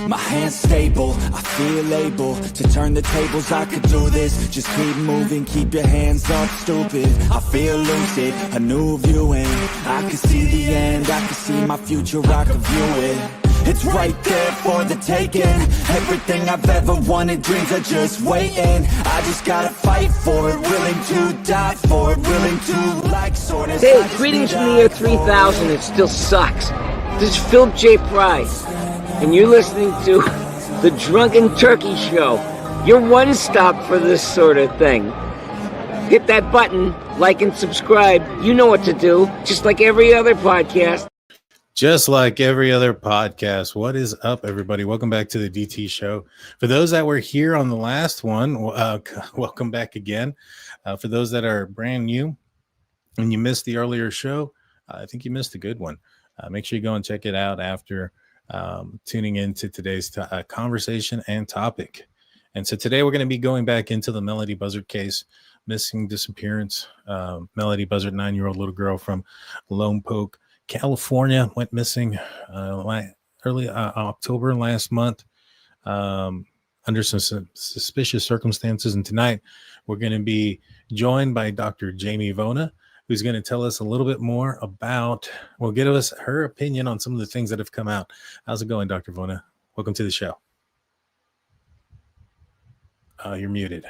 My hand's stable, I feel able to turn the tables, I could do this. Just keep moving, keep your hands up, stupid. I feel lucid, a new viewing. I can see the end, I can see my future, I can view it. It's right there for the taking. Everything I've ever wanted, dreams are just waiting. I just gotta fight for it, willing to die for it, willing to like sort of. Hey, greetings from the year 3000, it still sucks. This is Philip J. Price, and you're listening to The Drunken Turkey Show, your one stop for this sort of thing. Hit that button, like and subscribe. You know what to do, just like every other podcast. Just like every other podcast. What is up, everybody? Welcome back to the DT Show. For those that were here on the last one, welcome back again. For those that are brand new and you missed the earlier show, I think you missed a good one. Make sure you go and check it out after tuning into today's conversation and topic. And so today we're going to be going back into the Melodee Buzzard case, missing disappearance. Melodee Buzzard, 9-year-old little girl from Lone Poke, California, went missing early October last month under some suspicious circumstances. And tonight we're going to be joined by Dr. Jaime Vona, who's going to tell us a little bit more about, well, give us her opinion on some of the things that have come out. How's it going, Dr. Vona? Welcome to the show. You're muted.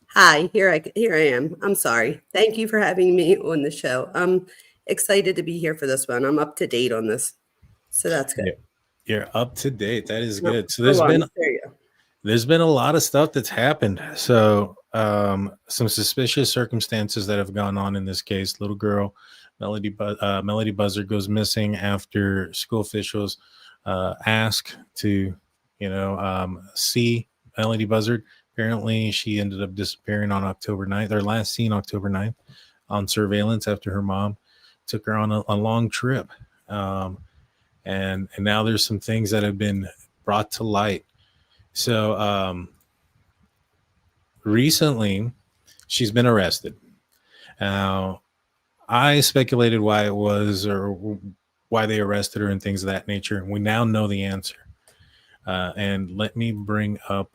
Hi, here I am. I'm sorry. Thank you for having me on the show. I'm excited to be here for this one. I'm up to date on this, so that's good. You're up to date. That is good. So there's been a lot of stuff that's happened. So some suspicious circumstances that have gone on in this case. Little girl, Melodee Buzzard, goes missing after school officials ask to, see Melodee Buzzard. Apparently, she ended up disappearing on October 9th, or last seen October 9th, on surveillance after her mom took her on a long trip. And now there's some things that have been brought to light. So recently, she's been arrested. Now, I speculated why it was or why they arrested her and things of that nature. And we now know the answer. And let me bring up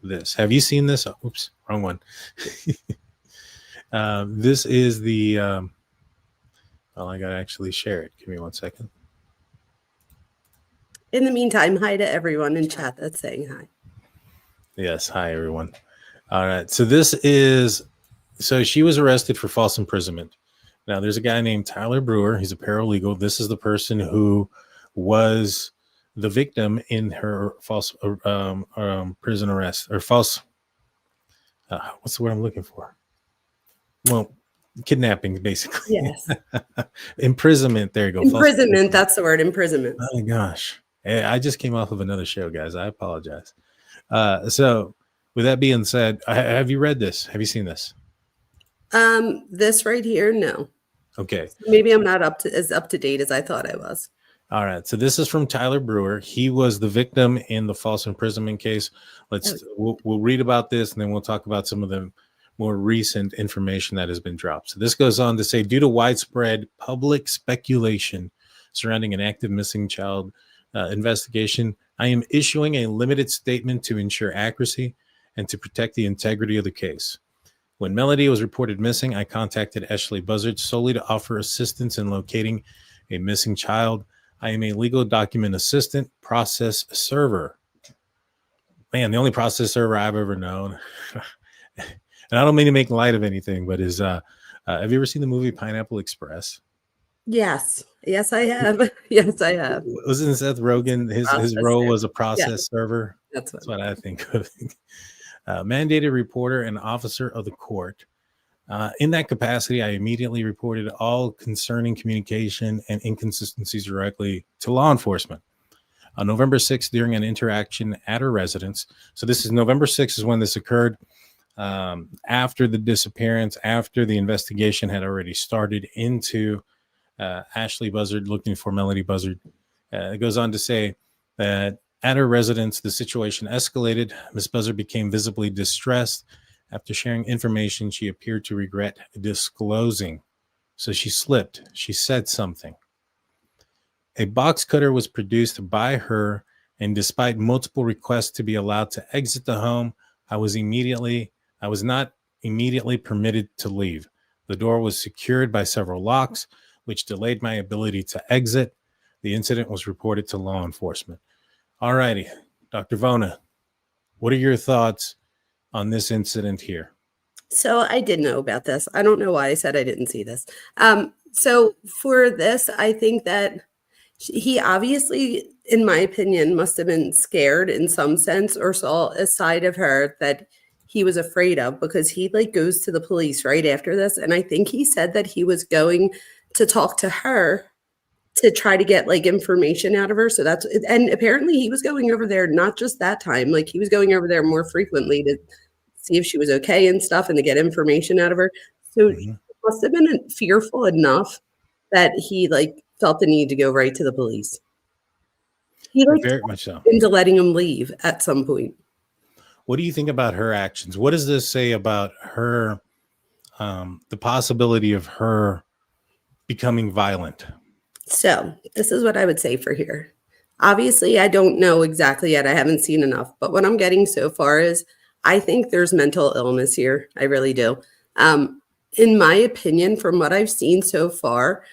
this. Have you seen this? Oh, oops, wrong one. This is the well, I gotta actually share it. Give me 1 second. In the meantime, hi to everyone in chat that's saying hi. Yes, hi everyone. All right, so she was arrested for false imprisonment. Now there's a guy named Tyler Brewer. He's a paralegal. This is the person who was the victim in her false prison arrest, or false, what's the word I'm looking for? Well, kidnapping, basically. Yes. Imprisonment. There you go. Imprisonment. That's the word, imprisonment. Oh my gosh. I just came off of another show, guys. I apologize. So with that being said, have you read this? Have you seen this? This right here, no. Okay. Maybe I'm not as up to date as I thought I was. All right. So this is from Tyler Brewer. He was the victim in the false imprisonment case. We'll read about this, and then we'll talk about some of the more recent information that has been dropped. So this goes on to say, due to widespread public speculation surrounding an active missing child investigation, I am issuing a limited statement to ensure accuracy and to protect the integrity of the case. When Melodee was reported missing, I contacted Ashlee Buzzard solely to offer assistance in locating a missing child. I am a legal document assistant process server. Man, the only process server I've ever known. And I don't mean to make light of anything, but have you ever seen the movie Pineapple Express? Yes. Yes, I have. Yes, I have. Wasn't Seth Rogen, his role was a process server? That's what I think of. Mandated reporter and officer of the court. In that capacity, I immediately reported all concerning communication and inconsistencies directly to law enforcement. On November 6th, during an interaction at her residence, so this is November 6th is when this occurred, after the disappearance, after the investigation had already started into Ashlee Buzzard looking for Melodee Buzzard. It goes on to say that At her residence, the situation escalated. Miss Buzzard became visibly distressed. After sharing information she appeared to regret disclosing. So she slipped. She said something. A box cutter was produced by her, and despite multiple requests to be allowed to exit the home, I was not immediately permitted to leave. The door was secured by several locks, which delayed my ability to exit. The incident was reported to law enforcement. All righty, Dr. Vona, what are your thoughts on this incident here? So I did know about this. I don't know why I said I didn't see this. So for this, I think that he obviously, in my opinion, must have been scared in some sense, or saw a side of her that he was afraid of, because he like goes to the police right after this. And I think he said that he was going to talk to her to try to get like information out of her. So that's, and apparently he was going over there, not just that time, like he was going over there more frequently to see if she was okay and stuff, and to get information out of her. So he must have been fearful enough that he like felt the need to go right to the police. He like very much so into letting him leave at some point. What do you think about her actions? What does this say about her, the possibility of her becoming violent? So this is what I would say for here. Obviously, I don't know exactly yet. I haven't seen enough. But what I'm getting so far is I think there's mental illness here. I really do. In my opinion, from what I've seen so far,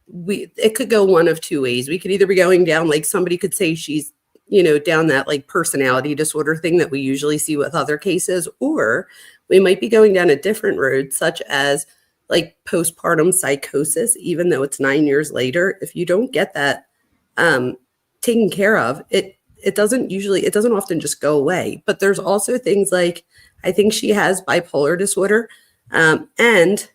it could go one of two ways. We could either be going down, like somebody could say she's, down that like personality disorder thing that we usually see with other cases, or we might be going down a different road, such as like postpartum psychosis. Even though it's 9 years later, if you don't get that taken care of, it doesn't often just go away. But there's also things like, I think she has bipolar disorder, and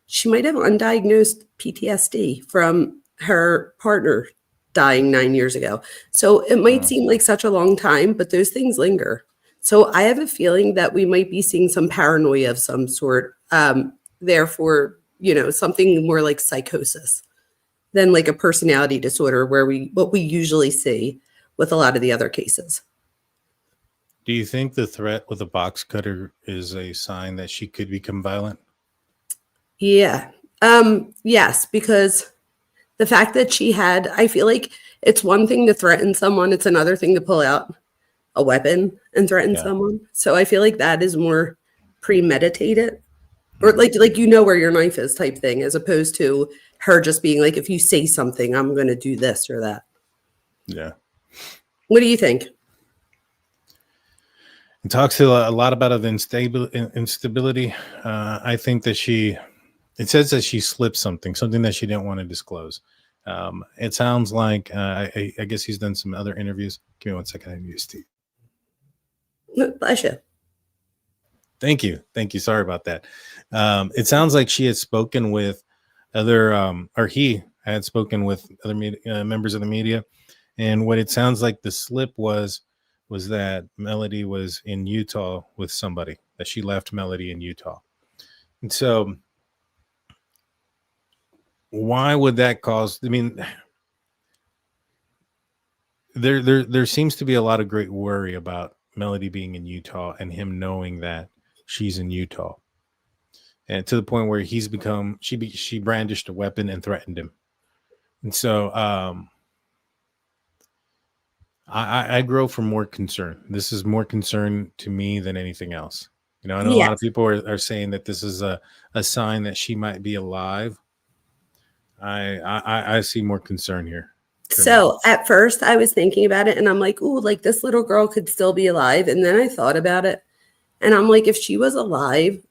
she might have undiagnosed PTSD from her partner dying 9 years ago. So it might seem like such a long time, but those things linger. So I have a feeling that we might be seeing some paranoia of some sort. Therefore, something more like psychosis than like a personality disorder, what we usually see with a lot of the other cases. Do you think the threat with a box cutter is a sign that she could become violent? Yeah. Yes, because the fact that I feel like it's one thing to threaten someone. It's another thing to pull out a weapon and threaten someone. So I feel like that is more premeditated, or like where your knife is type thing, as opposed to her just being like, if you say something, I'm going to do this or that. Yeah. What do you think? It talks a lot about the instability. I think that it says that she slipped something that she didn't want to disclose. It sounds like, I guess he's done some other interviews. Give me 1 second. I need Steve. Bless you. Thank you. Sorry about that. It sounds like she had spoken with he had spoken with other members of the media. And what it sounds like the slip was that Melodee was in Utah with somebody, that she left Melodee in Utah. And so why would that cause, there seems to be a lot of great worry about Melodee being in Utah and him knowing that she's in Utah. And to the point where she brandished a weapon and threatened him. And so I grow from more concern. This is more concern to me than anything else. I know a lot of people are saying that this is a sign that she might be alive. I see more concern here. So at first I was thinking about it and I'm like, ooh, like this little girl could still be alive. And then I thought about it and I'm like, if she was alive,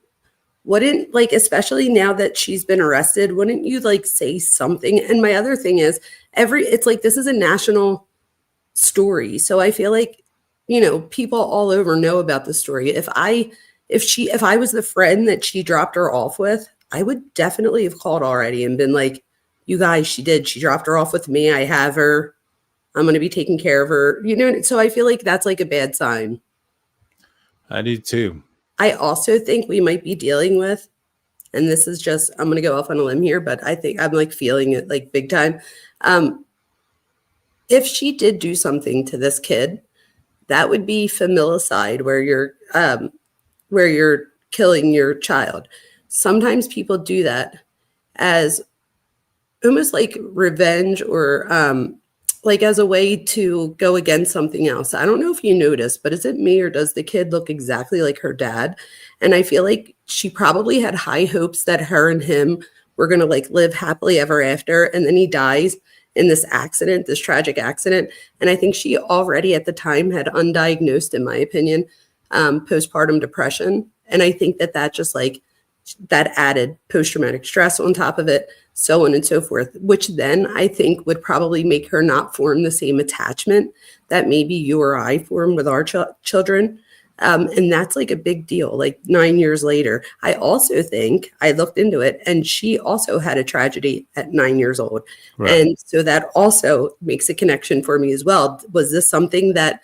wouldn't, like, especially now that she's been arrested, wouldn't you like say something? And my other thing is it's like, this is a national story. So I feel like, people all over know about the story. If I was the friend that she dropped her off with, I would definitely have called already and been like, you guys, she dropped her off with me. I have her. I'm going to be taking care of her. So I feel like that's like a bad sign. I do too. I also think we might be dealing with, and this is just, I'm going to go off on a limb here, but I think I'm like feeling it like big time. If she did do something to this kid, that would be familicide, where you're killing your child. Sometimes people do that as almost like revenge, or like as a way to go against something else. I don't know if you noticed, but is it me or does the kid look exactly like her dad? And I feel like she probably had high hopes that her and him were going to like live happily ever after. And then he dies in this accident, this tragic accident. And I think she already at the time had undiagnosed, in my opinion, postpartum depression. And I think that just like that added post-traumatic stress on top of it, so on and so forth, which then I think would probably make her not form the same attachment that maybe you or I form with our children. And that's like a big deal, like 9 years later. I also think I looked into it, and she also had a tragedy at 9 years old. Right. And so that also makes a connection for me as well. Was this something that,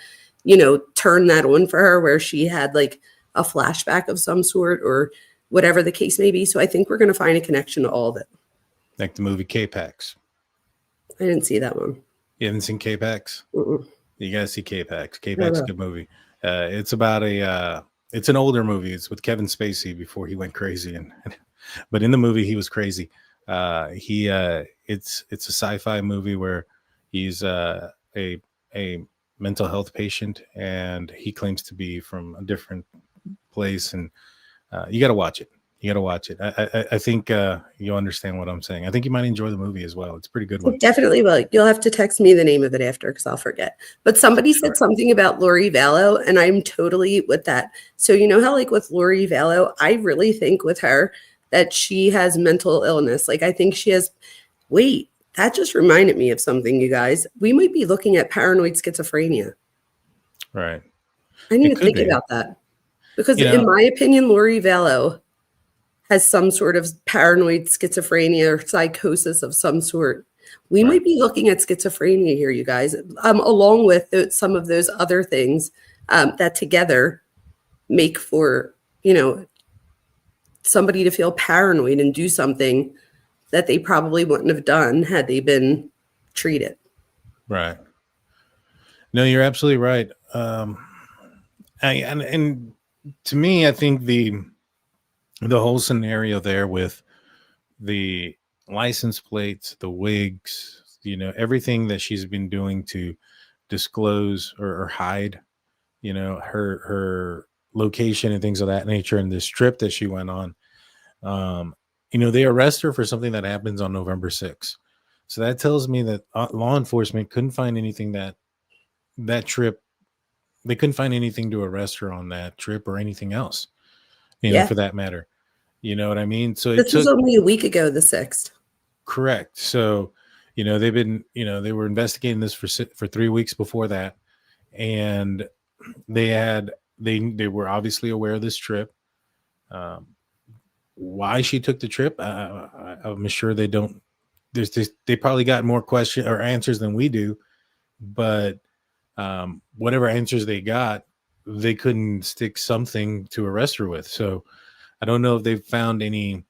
turned that on for her, where she had like a flashback of some sort, or whatever the case may be? So I think we're going to find a connection to all of it. Like the movie K-Pax. I didn't see that one. You haven't seen K-Pax? Mm-mm. You got to see K-Pax. K-Pax is a good movie. It's about it's an older movie. It's with Kevin Spacey before he went crazy. But in the movie, he was crazy. It's a sci-fi movie where he's a mental health patient, and he claims to be from a different place. And you got to watch it. You got to watch it. I think you'll understand what I'm saying. I think you might enjoy the movie as well. It's a pretty good one. Definitely will. You'll have to text me the name of it after, because I'll forget. But somebody said something about Lori Vallow, and I'm totally with that. So you know how like with Lori Vallow, I really think with her that she has mental illness. Like I think she has, wait, that just reminded me of something, you guys. We might be looking at paranoid schizophrenia. Right. I need to think about that. Because in my opinion, Lori Vallow has some sort of paranoid schizophrenia or psychosis of some sort. We might be looking at schizophrenia here, you guys, along with some of those other things that together make for, somebody to feel paranoid and do something that they probably wouldn't have done had they been treated. Right. No, you're absolutely right. And to me, I think the whole scenario there with the license plates, the wigs, everything that she's been doing to disclose or hide, her location and things of that nature, and this trip that she went on, they arrest her for something that happens on November 6th. So that tells me that law enforcement couldn't find anything that trip. They couldn't find anything to arrest her on that trip or anything else, for that matter. You know what I mean? So this was only a week ago, the 6th. Correct. So, they've been, they were investigating this for 3 weeks before that. And they were obviously aware of this trip. Why she took the trip, I'm sure they don't. They probably got more questions or answers than we do, but whatever answers they got, they couldn't stick something to arrest her with. So I don't know if they've found anything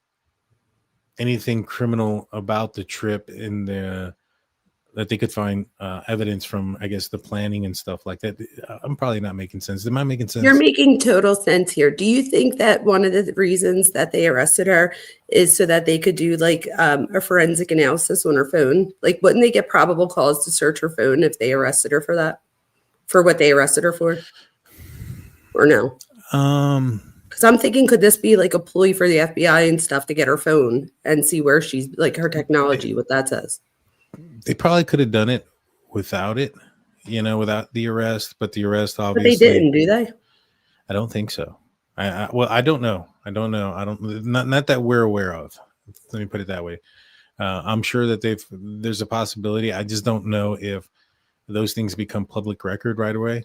criminal about the trip that they could find evidence from, I guess, the planning and stuff like that. I'm probably not making sense. Am I making sense? You're making total sense here. Do you think that one of the reasons that they arrested her is so that they could do like a forensic analysis on her phone? Like, wouldn't they get probable cause to search her phone if they arrested her for that? For what they arrested her for? Or no? Because I'm thinking, could this be like a ploy for the FBI and stuff to get her phone and see where she's, like, her technology, what that says? They probably could have done it without it, without the arrest, but the arrest obviously. But they didn't, do they? I don't think so. I don't know. Not that we're aware of. Let me put it that way. I'm sure that there's a possibility. I just don't know if those things become public record right away.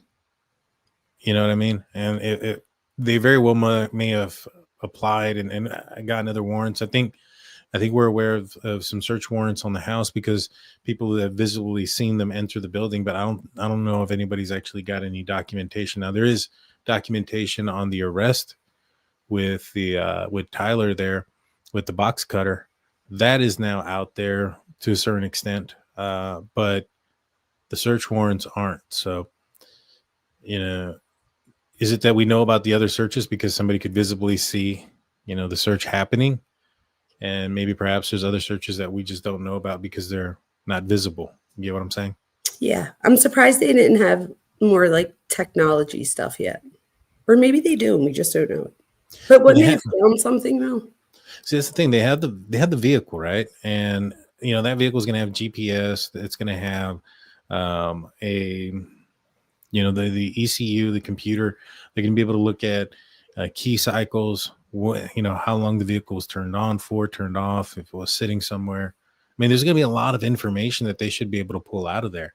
You know what I mean? And they very well may have applied and gotten other warrants. I think we're aware of some search warrants on the house because people have visibly seen them enter the building, but I don't know if anybody's actually got any documentation. Now there is documentation on the arrest with Tyler there with the box cutter. That is now out there to a certain extent, but the search warrants aren't. So you know, is it that we know about the other searches because somebody could visibly see, the search happening? And maybe perhaps there's other searches that we just don't know about because they're not visible. You get what I'm saying? Yeah, I'm surprised they didn't have more like technology stuff yet. Or maybe they do and we just don't know it. But Well, wouldn't they have found something though? see, that's the thing. They have the vehicle, right? And that vehicle is going to have GPS. It's going to have a the ECU, the computer. They're going to be able to look at key cycles. How long the vehicle was turned on for, turned off, if it was sitting somewhere. I mean, there's going to be a lot of information that they should be able to pull out of there.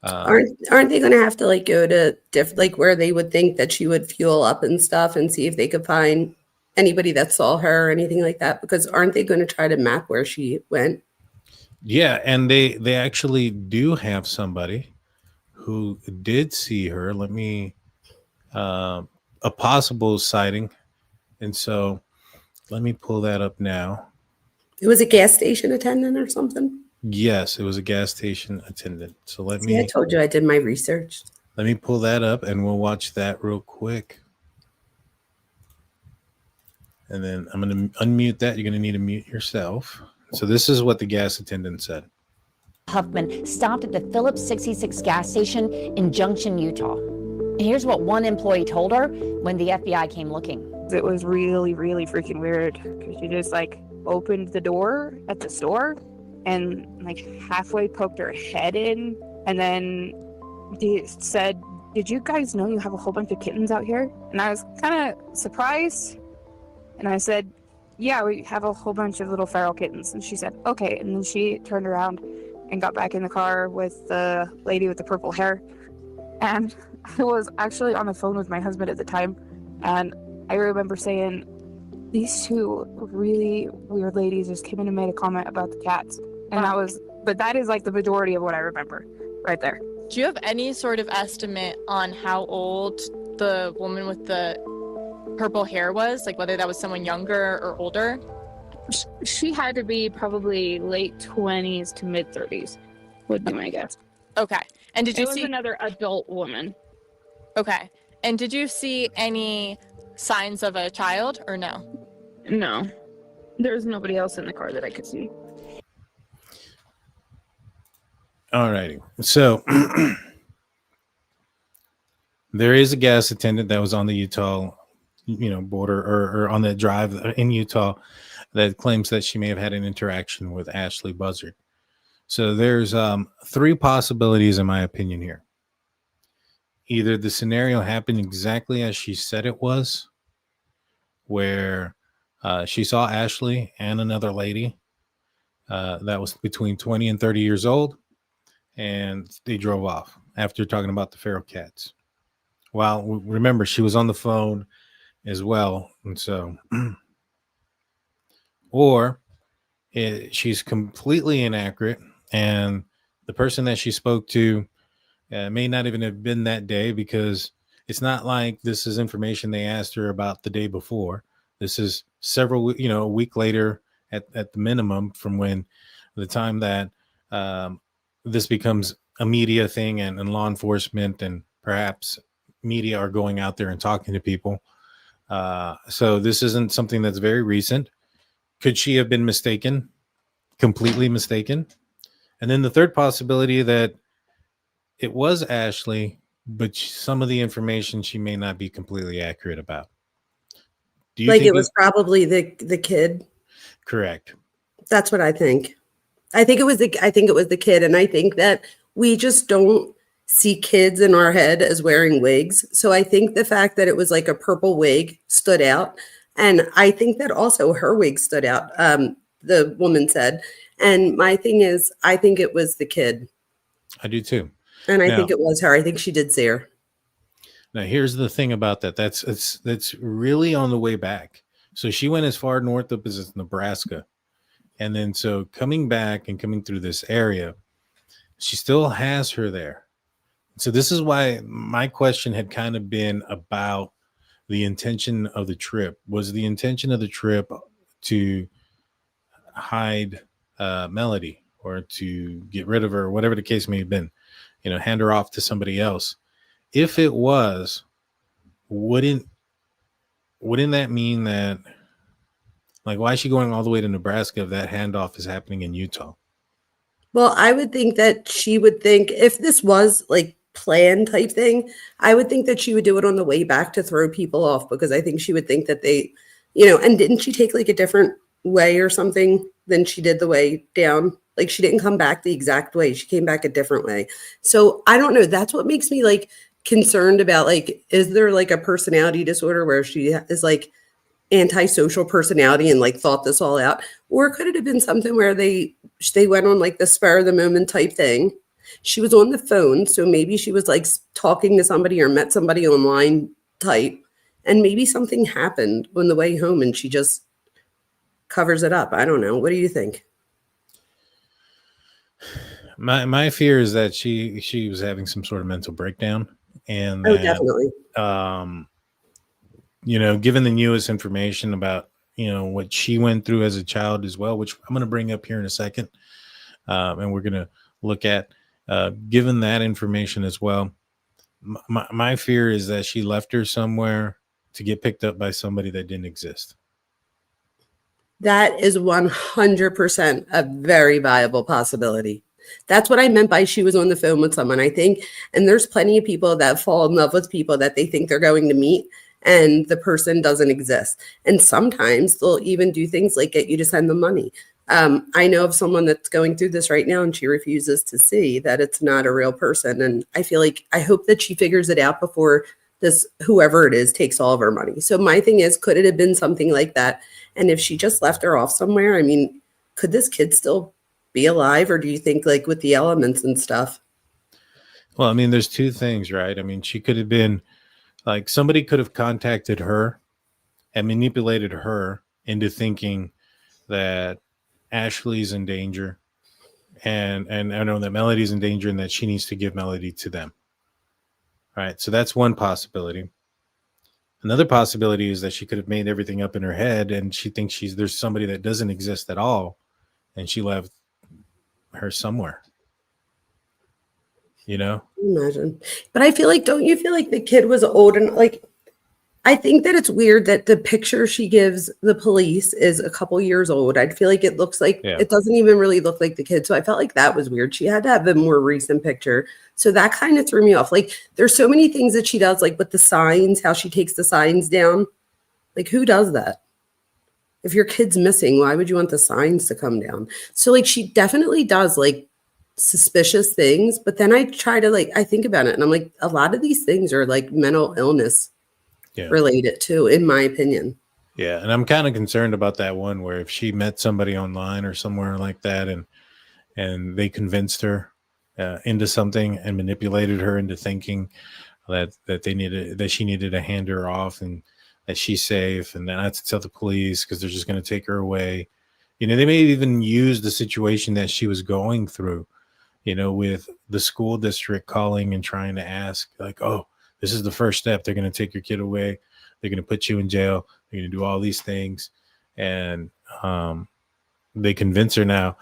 Aren't they going to have to like go to like where they would think that she would fuel up and stuff and see if they could find anybody that saw her or anything like that? Because aren't they going to try to map where she went? Yeah, and they actually do have somebody who did see her. Let me a possible sighting, and so let me pull that up now. It was a gas station attendant or something. Yes, it was a gas station attendant. So I told you I did my research. Let me pull that up and we'll watch that real quick. And then I'm going to unmute that. You're going to need to mute yourself. So this is what the gas attendant said. Huffman stopped at the Phillips 66 gas station in Junction, Utah. And here's what one employee told her when the FBI came looking. It was really, really freaking weird because she just like opened the door at the store and like halfway poked her head in and then said, "Did you guys know you have a whole bunch of kittens out here?" And I was kind of surprised. And I said, "Yeah, we have a whole bunch of little feral kittens." And she said, "Okay." And then she turned around and got back in the car with the lady with the purple hair. And I was actually on the phone with my husband at the time. And I remember saying, "These two really weird ladies just came in and made a comment about the cats." And but that is like the majority of what I remember right there. Do you have any sort of estimate on how old the woman with the purple hair was? Like whether that was someone younger or older? She had to be probably late 20s to mid 30s would be my guess. Okay. And did you see another adult woman? Okay. And did you see any signs of a child or no? No. There's nobody else in the car that I could see. All righty. So there is a gas attendant that was on the Utah, border or on the drive in Utah that claims that she may have had an interaction with Ashlee Buzzard. So there's three possibilities in my opinion here. Either the scenario happened exactly as she said it was, where she saw Ashlee and another lady that was between 20 and 30 years old, and they drove off after talking about the feral cats. Well, remember, she was on the phone as well. And so, or she's completely inaccurate, and the person that she spoke to may not even have been that day, because it's not like this is information they asked her about the day before. This is several, a week later at the minimum from when the time that this becomes a media thing and law enforcement and perhaps media are going out there and talking to people. So this isn't something that's very recent. Could she have been mistaken, completely mistaken? And then the third possibility that it was Ashlee, but some of the information she may not be completely accurate about. Do you think it was probably the kid? Correct. That's what I think. I think it was the kid, and I think that we just don't see kids in our head as wearing wigs. So I think the fact that it was like a purple wig stood out, and I think that also her wig stood out. The woman said, and my thing is, I think it was the kid. I do too. And I think it was her. I think she did see her. Now, here's the thing about that. That's really on the way back. So she went as far north up as Nebraska. And then so coming back and coming through this area, she still has her there. So this is why my question had kind of been about the intention of the trip. Was the intention of the trip to hide Melodee or to get rid of her, or whatever the case may have been, hand her off to somebody else? if it was, wouldn't that mean that, like, why is she going all the way to Nebraska if that handoff is happening in Utah? Well, I would think that she would think if this was like planned type thing, I would think that she would do it on the way back to throw people off, because I think she would think that they, and didn't she take like a different way or something than she did the way down? Like she didn't come back the exact way. She came back a different way. So I don't know. That's what makes me like concerned about, like, is there like a personality disorder where she is like antisocial personality and like thought this all out? Or could it have been something where they went on like the spur of the moment type thing? She was on the phone, so maybe she was like talking to somebody or met somebody online type, and maybe something happened on the way home and she just covers it up. I don't know. What do you think? My fear is that she was having some sort of mental breakdown, and Oh, that, definitely. given the newest information about what she went through as a child as well, which I'm going to bring up here in a second, and we're going to look at, given that information as well, my fear is that she left her somewhere to get picked up by somebody that didn't exist. That is 100% a very viable possibility. That's what I meant by she was on the phone with someone, I think. And there's plenty of people that fall in love with people that they think they're going to meet, and the person doesn't exist. And sometimes they'll even do things like get you to send them money. I know of someone that's going through this right now, and she refuses to see that it's not a real person. And I feel like I hope that she figures it out before this, whoever it is, takes all of her money. So my thing is, could it have been something like that? And if she just left her off somewhere, I mean, could this kid still be alive? Or do you think like with the elements and stuff? Well, I mean, there's two things, right? I mean, she could have been like, somebody could have contacted her and manipulated her into thinking that Ashlee's in danger, and I know that Melodee's in danger and that she needs to give Melodee to them. All right. So that's one possibility. Another possibility is that she could have made everything up in her head, and she thinks there's somebody that doesn't exist at all, and she left her somewhere. Imagine. But I feel like, don't you feel like the kid was old? And like, I think that it's weird that the picture she gives the police is a couple years old. I feel like it looks like it doesn't even really look like the kid. So I felt like that was weird. She had to have a more recent picture. So that kind of threw me off. Like, there's so many things that she does, like with the signs, how she takes the signs down. Like, who does that? If your kid's missing, why would you want the signs to come down? So like, she definitely does like suspicious things. But then I try to like, I think about it and I'm like, a lot of these things are like mental illness related too, in my opinion. Yeah. And I'm kind of concerned about that one where if she met somebody online or somewhere like that, and they convinced her into something and manipulated her into thinking that she needed to hand her off and that she's safe and not to tell the police because they're just going to take her away. They may even use the situation that she was going through, with the school district calling and trying to ask, like, oh, this is the first step. They're going to take your kid away. They're going to put you in jail. They're going to do all these things. And they convince her now.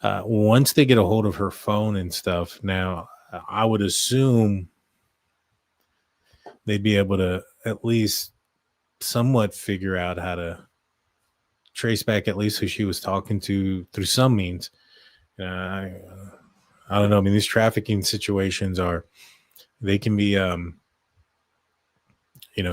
Once they get a hold of her phone and stuff, now I would assume they'd be able to at least somewhat figure out how to trace back at least who she was talking to through some means. I don't know. I mean, these trafficking situations they can be,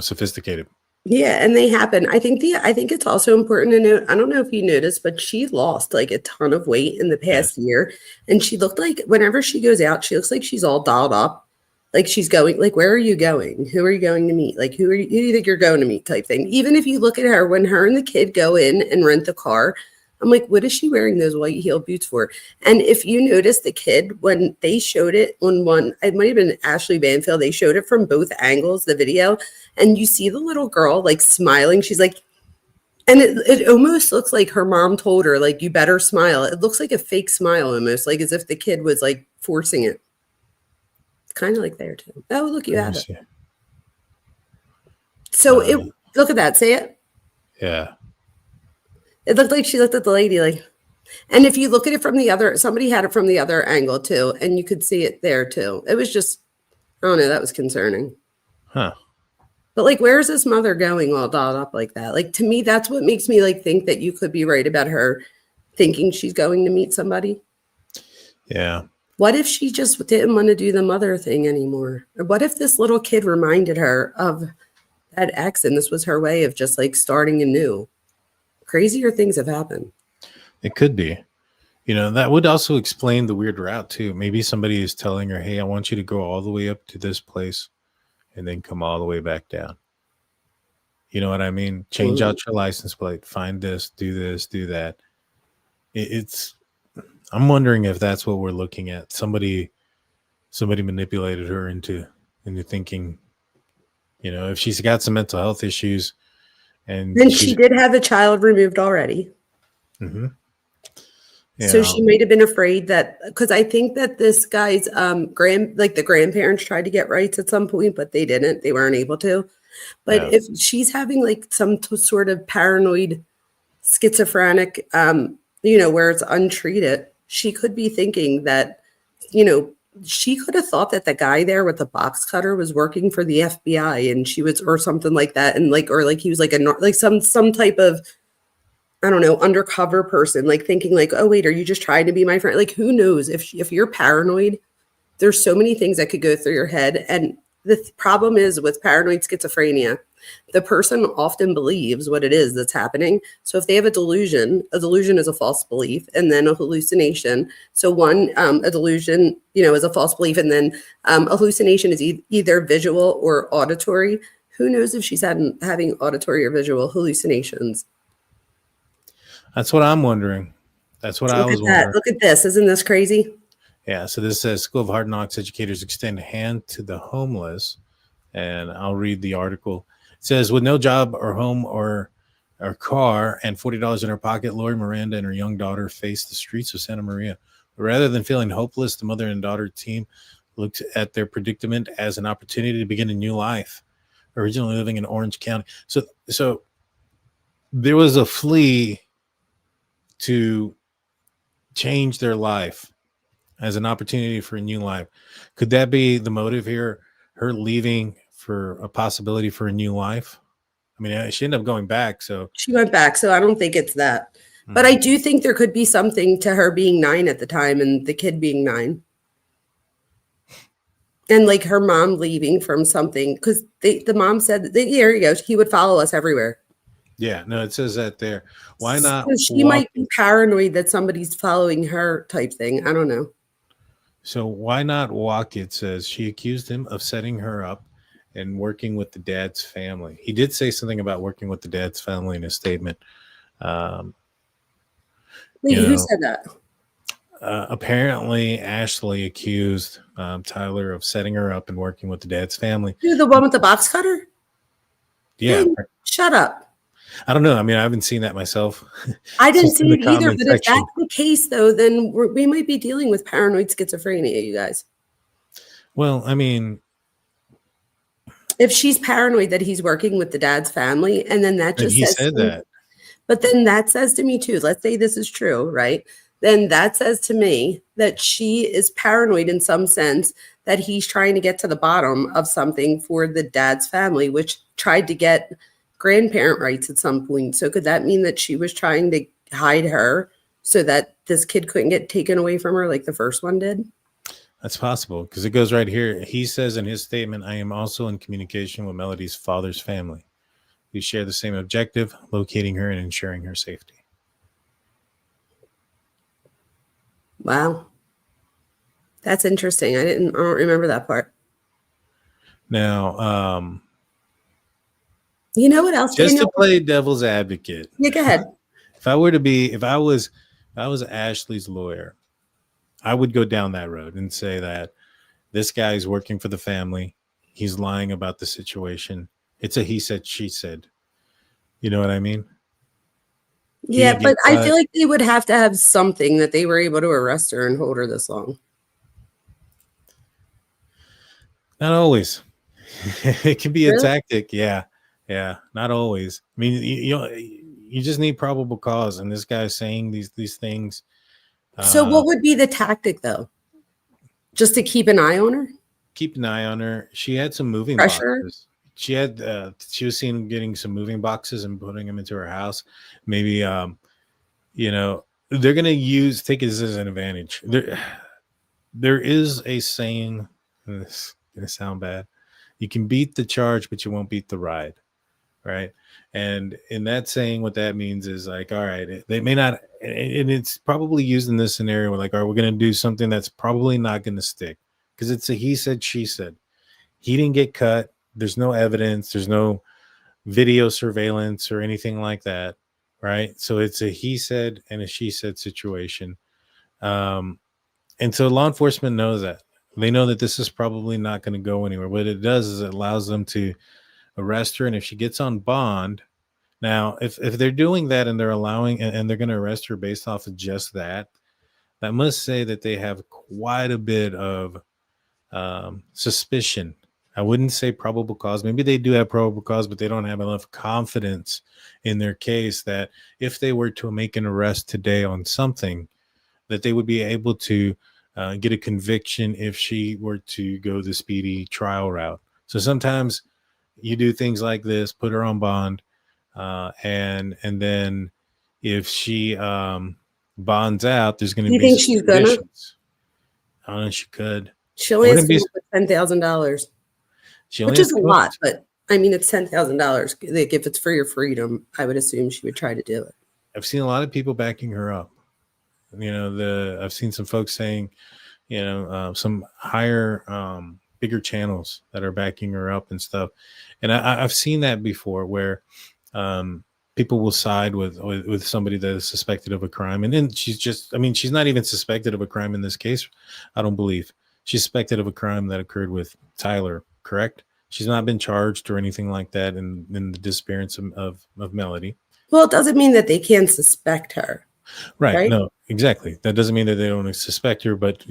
sophisticated. Yeah, and they happen. I think it's also important to note, I don't know if you noticed, but she lost like a ton of weight in the past year. And she looked like, whenever she goes out, she looks like she's all dolled up. Like she's going, like, where are you going? Who are you going to meet? Like, who do you think you're going to meet type thing? Even if you look at her, when her and the kid go in and rent the car, I'm like, what is she wearing those white heel boots for? And if you notice the kid, when they showed it on one, it might have been Ashlee Banfield, they showed it from both angles, the video, and you see the little girl like smiling. She's like, and it almost looks like her mom told her, like, you better smile. It looks like a fake smile almost, like as if the kid was like forcing it. Kind of like there too. Oh, look, you have it. So look at that. Say it. Yeah. It looked like she looked at the lady like, and if you look at it from the other, somebody had it from the other angle too, and you could see it there too. It was just, I don't know. That was concerning. Huh. But like, where's this mother going all dolled up like that? Like, to me, that's what makes me like think that you could be right about her thinking she's going to meet somebody. Yeah. What if she just didn't want to do the mother thing anymore? Or what if this little kid reminded her of that ex and this was her way of just like starting anew? Crazier things have happened. It could be. You know, that would also explain the weird route too. Maybe somebody is telling her, hey, I want you to go all the way up to this place and then come all the way back down. You know what I mean? Change out your license plate, find this, do that. I'm wondering if that's what we're looking at. Somebody manipulated her into thinking, you know, if she's got some mental health issues and she did have a child removed already. Mm-hmm. So she might have been afraid that, because I think that this guy's the grandparents tried to get rights at some point, but they didn't. They weren't able to. But if she's having like some sort of paranoid, schizophrenic, where it's untreated, she could be thinking that, she could have thought that the guy there with the box cutter was working for the FBI, and she was, or something like that, and he was like some type of, I don't know, undercover person, like thinking like, oh wait, are you just trying to be my friend? Like, who knows? If you're paranoid, there's so many things that could go through your head. And the problem is with paranoid schizophrenia, the person often believes what it is that's happening. So if they have a delusion is a false belief, and then a hallucination. So a delusion, is a false belief, and then a hallucination is either visual or auditory. Who knows if she's having auditory or visual hallucinations? That's what I'm wondering. That's what I was wondering. Look at this. Isn't this crazy? Yeah. So this says School of Hard Knocks educators extend a hand to the homeless. And I'll read the article. It says, with no job or home or car and $40 in her pocket, Lori Miranda and her young daughter face the streets of Santa Maria. But rather than feeling hopeless, the mother and daughter team looked at their predicament as an opportunity to begin a new life. Originally living in Orange County. So there was a plea to change their life as an opportunity for a new life. Could that be the motive here? Her leaving for a possibility for a new life? I mean, she ended up going back. So she went back. So I don't think it's that. But I do think there could be something to her being 9 at the time and the kid being 9. And like her mom leaving from something, because the mom said, there you go, he would follow us everywhere. Yeah, no, it says that there. Why not? So she might be paranoid that somebody's following her type thing. I don't know. So why not walk? It says she accused him of setting her up and working with the dad's family. He did say something about working with the dad's family in his statement. Wait, who said that? Apparently, Ashlee accused Tyler of setting her up and working with the dad's family. You're the one with the box cutter? Yeah. Hey, shut up. I don't know. I mean, I haven't seen that myself. I didn't see it either. But if that's the case, though, then we might be dealing with paranoid schizophrenia, you guys. Well, I mean, if she's paranoid that he's working with the dad's family, and then that just says that. But then that says to me too, let's say this is true, right? Then that says to me that she is paranoid in some sense that he's trying to get to the bottom of something for the dad's family, which tried to get grandparent rights at some point. So could that mean that she was trying to hide her so that this kid couldn't get taken away from her like the first one did? That's possible, because it goes right here. He says in his statement, I am also in communication with Melodee's father's family. We share the same objective, locating her and ensuring her safety. Wow. That's interesting. I don't remember that part. Now, you know what else? Just to play devil's advocate. Yeah, go ahead. If I was Ashlee's lawyer, I would go down that road and say that this guy is working for the family. He's lying about the situation. It's a he said, she said. You know what I mean? Yeah, but I feel like they would have to have something that they were able to arrest her and hold her this long. Not always. It can be a tactic. Yeah. Yeah. Not always. I mean, you just need probable cause. And this guy's saying these things. So what would be the tactic though? Just to keep an eye on her? keep an eye on her. She had some moving Pressure. boxes. She was seen getting some moving boxes and putting them into her house. Maybe they're gonna take this as an advantage. There is a saying, and this is gonna sound bad. You can beat the charge, but you won't beat the ride. Right. And in that saying, what that means is like, all right, they may not, and it's probably used in this scenario where like, all right, we're going to do something that's probably not going to stick because it's a he said, she said. He didn't get cut. There's no evidence. There's no video surveillance or anything like that. Right. So it's a he said and a she said situation. And so law enforcement knows that. They know that this is probably not going to go anywhere. What it does is it allows them to arrest her, and if she gets on bond, now if they're doing that and they're allowing and they're going to arrest her based off of just that must say that they have quite a bit of suspicion. I wouldn't say probable cause. Maybe they do have probable cause, but they don't have enough confidence in their case that if they were to make an arrest today on something, that they would be able to get a conviction if she were to go the speedy trial route. So sometimes you do things like this, put her on bond, and then if she bonds out, there's going to be. You think she's gonna? I don't know. She could. She only has to pay $10,000, which is a lot, but I mean, it's $10,000. Like if it's for your freedom, I would assume she would try to do it. I've seen a lot of people backing her up. I've seen some folks saying, some higher. Bigger channels that are backing her up and stuff. And I've seen that before where people will side with somebody that is suspected of a crime. And then she's not even suspected of a crime in this case. I don't believe she's suspected of a crime that occurred with Tyler, correct? She's not been charged or anything like that in the disappearance of Melodee. Well, it doesn't mean that they can't suspect her. Right? No, exactly. That doesn't mean that they don't suspect her, but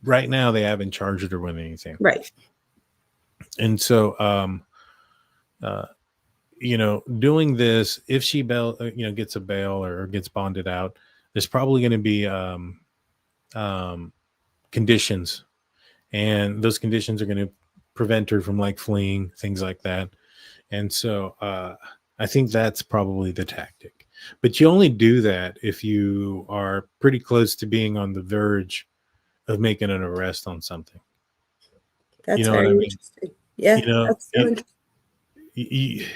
right now they haven't charged her with anything. Right. And so, doing this, if she gets a bail or gets bonded out, there's probably going to be conditions, and those conditions are going to prevent her from like fleeing, things like that. And so I think that's probably the tactic. But you only do that if you are pretty close to being on the verge of making an arrest on something. That's very interesting. Yeah, that's so interesting.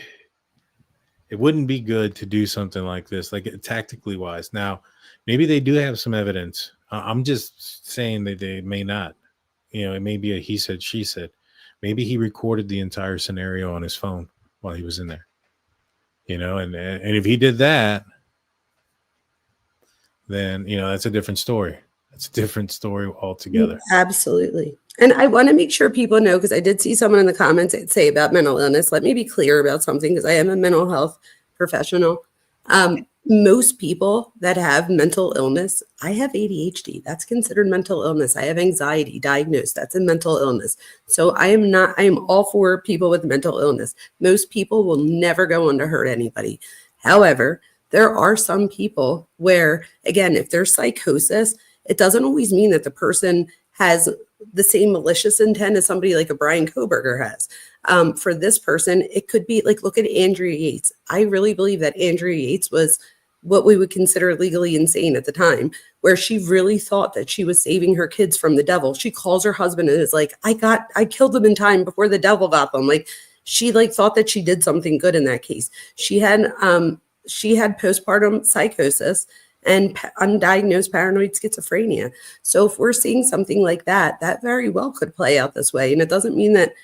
It wouldn't be good to do something like this, like tactically wise. Now, maybe they do have some evidence. I'm just saying that they may not. It may be a he said, she said. Maybe he recorded the entire scenario on his phone while he was in there. And if he did that, then that's a different story. It's a different story altogether. Absolutely. And I want to make sure people know, because I did see someone in the comments say about mental illness. Let me be clear about something, because I am a mental health professional. Most people that have mental illness, I have ADHD. That's considered mental illness. I have anxiety diagnosed. That's a mental illness. So I am all for people with mental illness. Most people will never go on to hurt anybody. However, there are some people where, again, if there's psychosis, it doesn't always mean that the person has the same malicious intent as somebody like a Bryan Kohberger has. For this person, it could be like, look at Andrea Yates. I really believe that Andrea Yates was what we would consider legally insane at the time, where she really thought that she was saving her kids from the devil. She calls her husband and is like, I killed them in time before the devil got them. Like, she thought that she did something good in that case. She had postpartum psychosis and undiagnosed paranoid schizophrenia. So if we're seeing something like that, that very well could play out this way. And it doesn't mean that,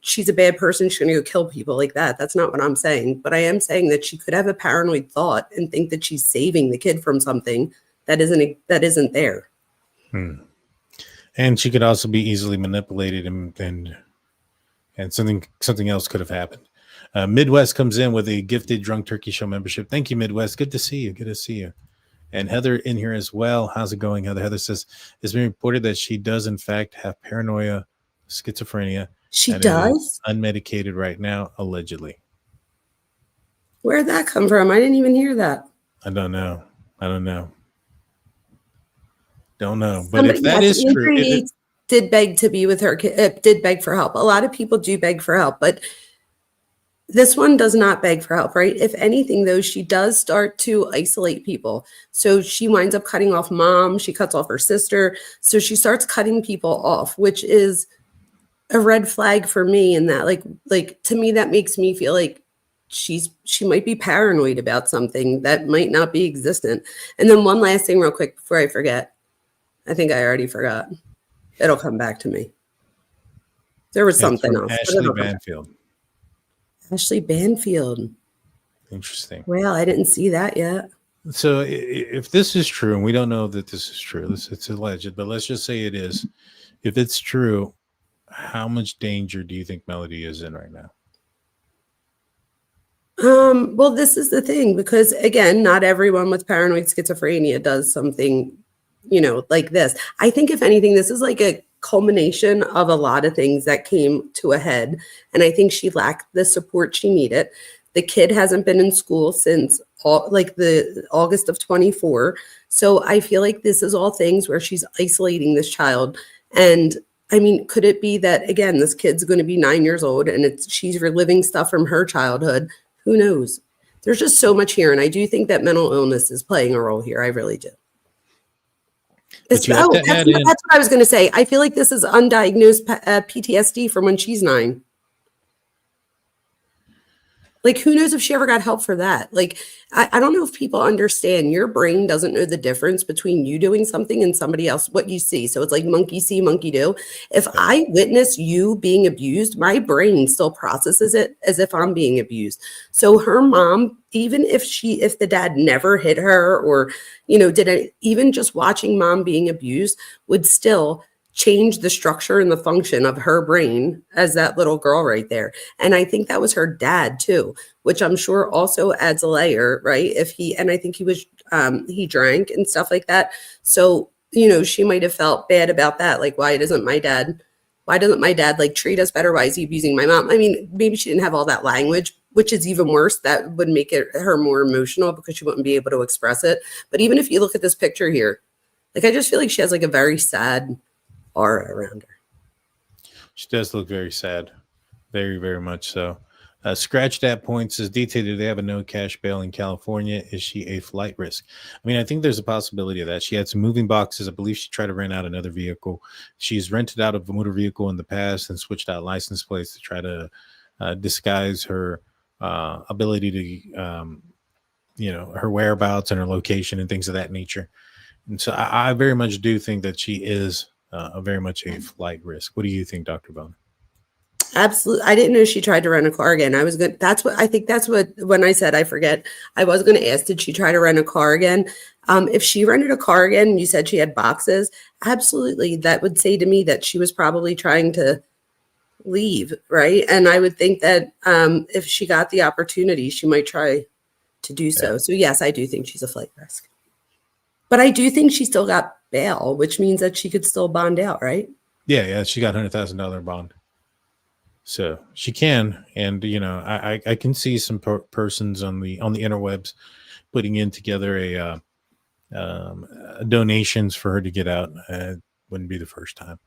she's a bad person, she's going to go kill people like that. That's not what I'm saying. But I am saying that she could have a paranoid thought and think that she's saving the kid from something that isn't there. And she could also be easily manipulated, and something else could have happened. Midwest comes in with a gifted Drunk Turkey Show membership. Thank you, Midwest. Good to see you. Good to see you. And Heather in here as well. How's it going, Heather? Heather says it's been reported that she does, in fact, have paranoia, schizophrenia. She does? Unmedicated right now, allegedly. Where'd that come from? I didn't even hear that. I don't know. Don't know. But if that is true, did beg to be with her kid, did beg for help. A lot of people do beg for help, but this one does not beg for help, right? If anything, though, she does start to isolate people. So she winds up cutting off mom. She cuts off her sister. So she starts cutting people off, which is a red flag for me. And that, like to me, that makes me feel like she might be paranoid about something that might not be existent. And then one last thing, real quick, before I forget. I think I already forgot. It'll come back to me. There was something else. Ashlee Banfield. Ashlee Banfield. Interesting. Well, I didn't see that yet. So if this is true, and we don't know that this is true, it's alleged, but let's just say it is. If it's true, how much danger do you think Melodee is in right now? Well, this is the thing, because again, not everyone with paranoid schizophrenia does something, like this. I think if anything, this is like a culmination of a lot of things that came to a head. And I think she lacked the support she needed. The kid hasn't been in school since the August of 24. So I feel like this is all things where she's isolating this child. And I mean, could it be that, again, this kid's going to be 9 years old and she's reliving stuff from her childhood? Who knows? There's just so much here. And I do think that mental illness is playing a role here. I really do. That's what I was going to say. I feel like this is undiagnosed PTSD from when she's 9. Like, who knows if she ever got help for that? Like, I don't know if people understand. Your brain doesn't know the difference between you doing something and somebody else, what you see. So it's like monkey see, monkey do. If I witness you being abused, my brain still processes it as if I'm being abused. So her mom, even if the dad never hit her or, even just watching mom being abused would still change the structure and the function of her brain as that little girl right there. And I think that was her dad too, which I'm sure also adds a layer, right? I think he drank and stuff like that. So, she might have felt bad about that. Like, why doesn't my dad like treat us better? Why is he abusing my mom? I mean, maybe she didn't have all that language, which is even worse. That would make her more emotional because she wouldn't be able to express it. But even if you look at this picture here, like, I just feel like she has like a very sad aura around her. She does look very sad. Very, very much so. Scratch that point says, DT, do they have a no cash bail in California? Is she a flight risk? I mean, I think there's a possibility of that. She had some moving boxes. I believe she tried to rent out another vehicle. She's rented out a motor vehicle in the past and switched out license plates to try to disguise her ability to, her whereabouts and her location and things of that nature. And so I very much do think that she is very much a flight risk. What do you think, Dr. Vona? Absolutely. I didn't know she tried to rent a car again. When I said, I forget, I was going to ask, did she try to rent a car again? If she rented a car again, and you said she had boxes, absolutely. That would say to me that she was probably trying to leave, right? And I would think that if she got the opportunity, she might try to do so. So yes, I do think she's a flight risk. But I do think she still got bail, which means that she could still bond out, right? Yeah, she got $100,000 bond. So she can, and I can see some persons on the interwebs putting in together a donations for her to get out. Wouldn't be the first time.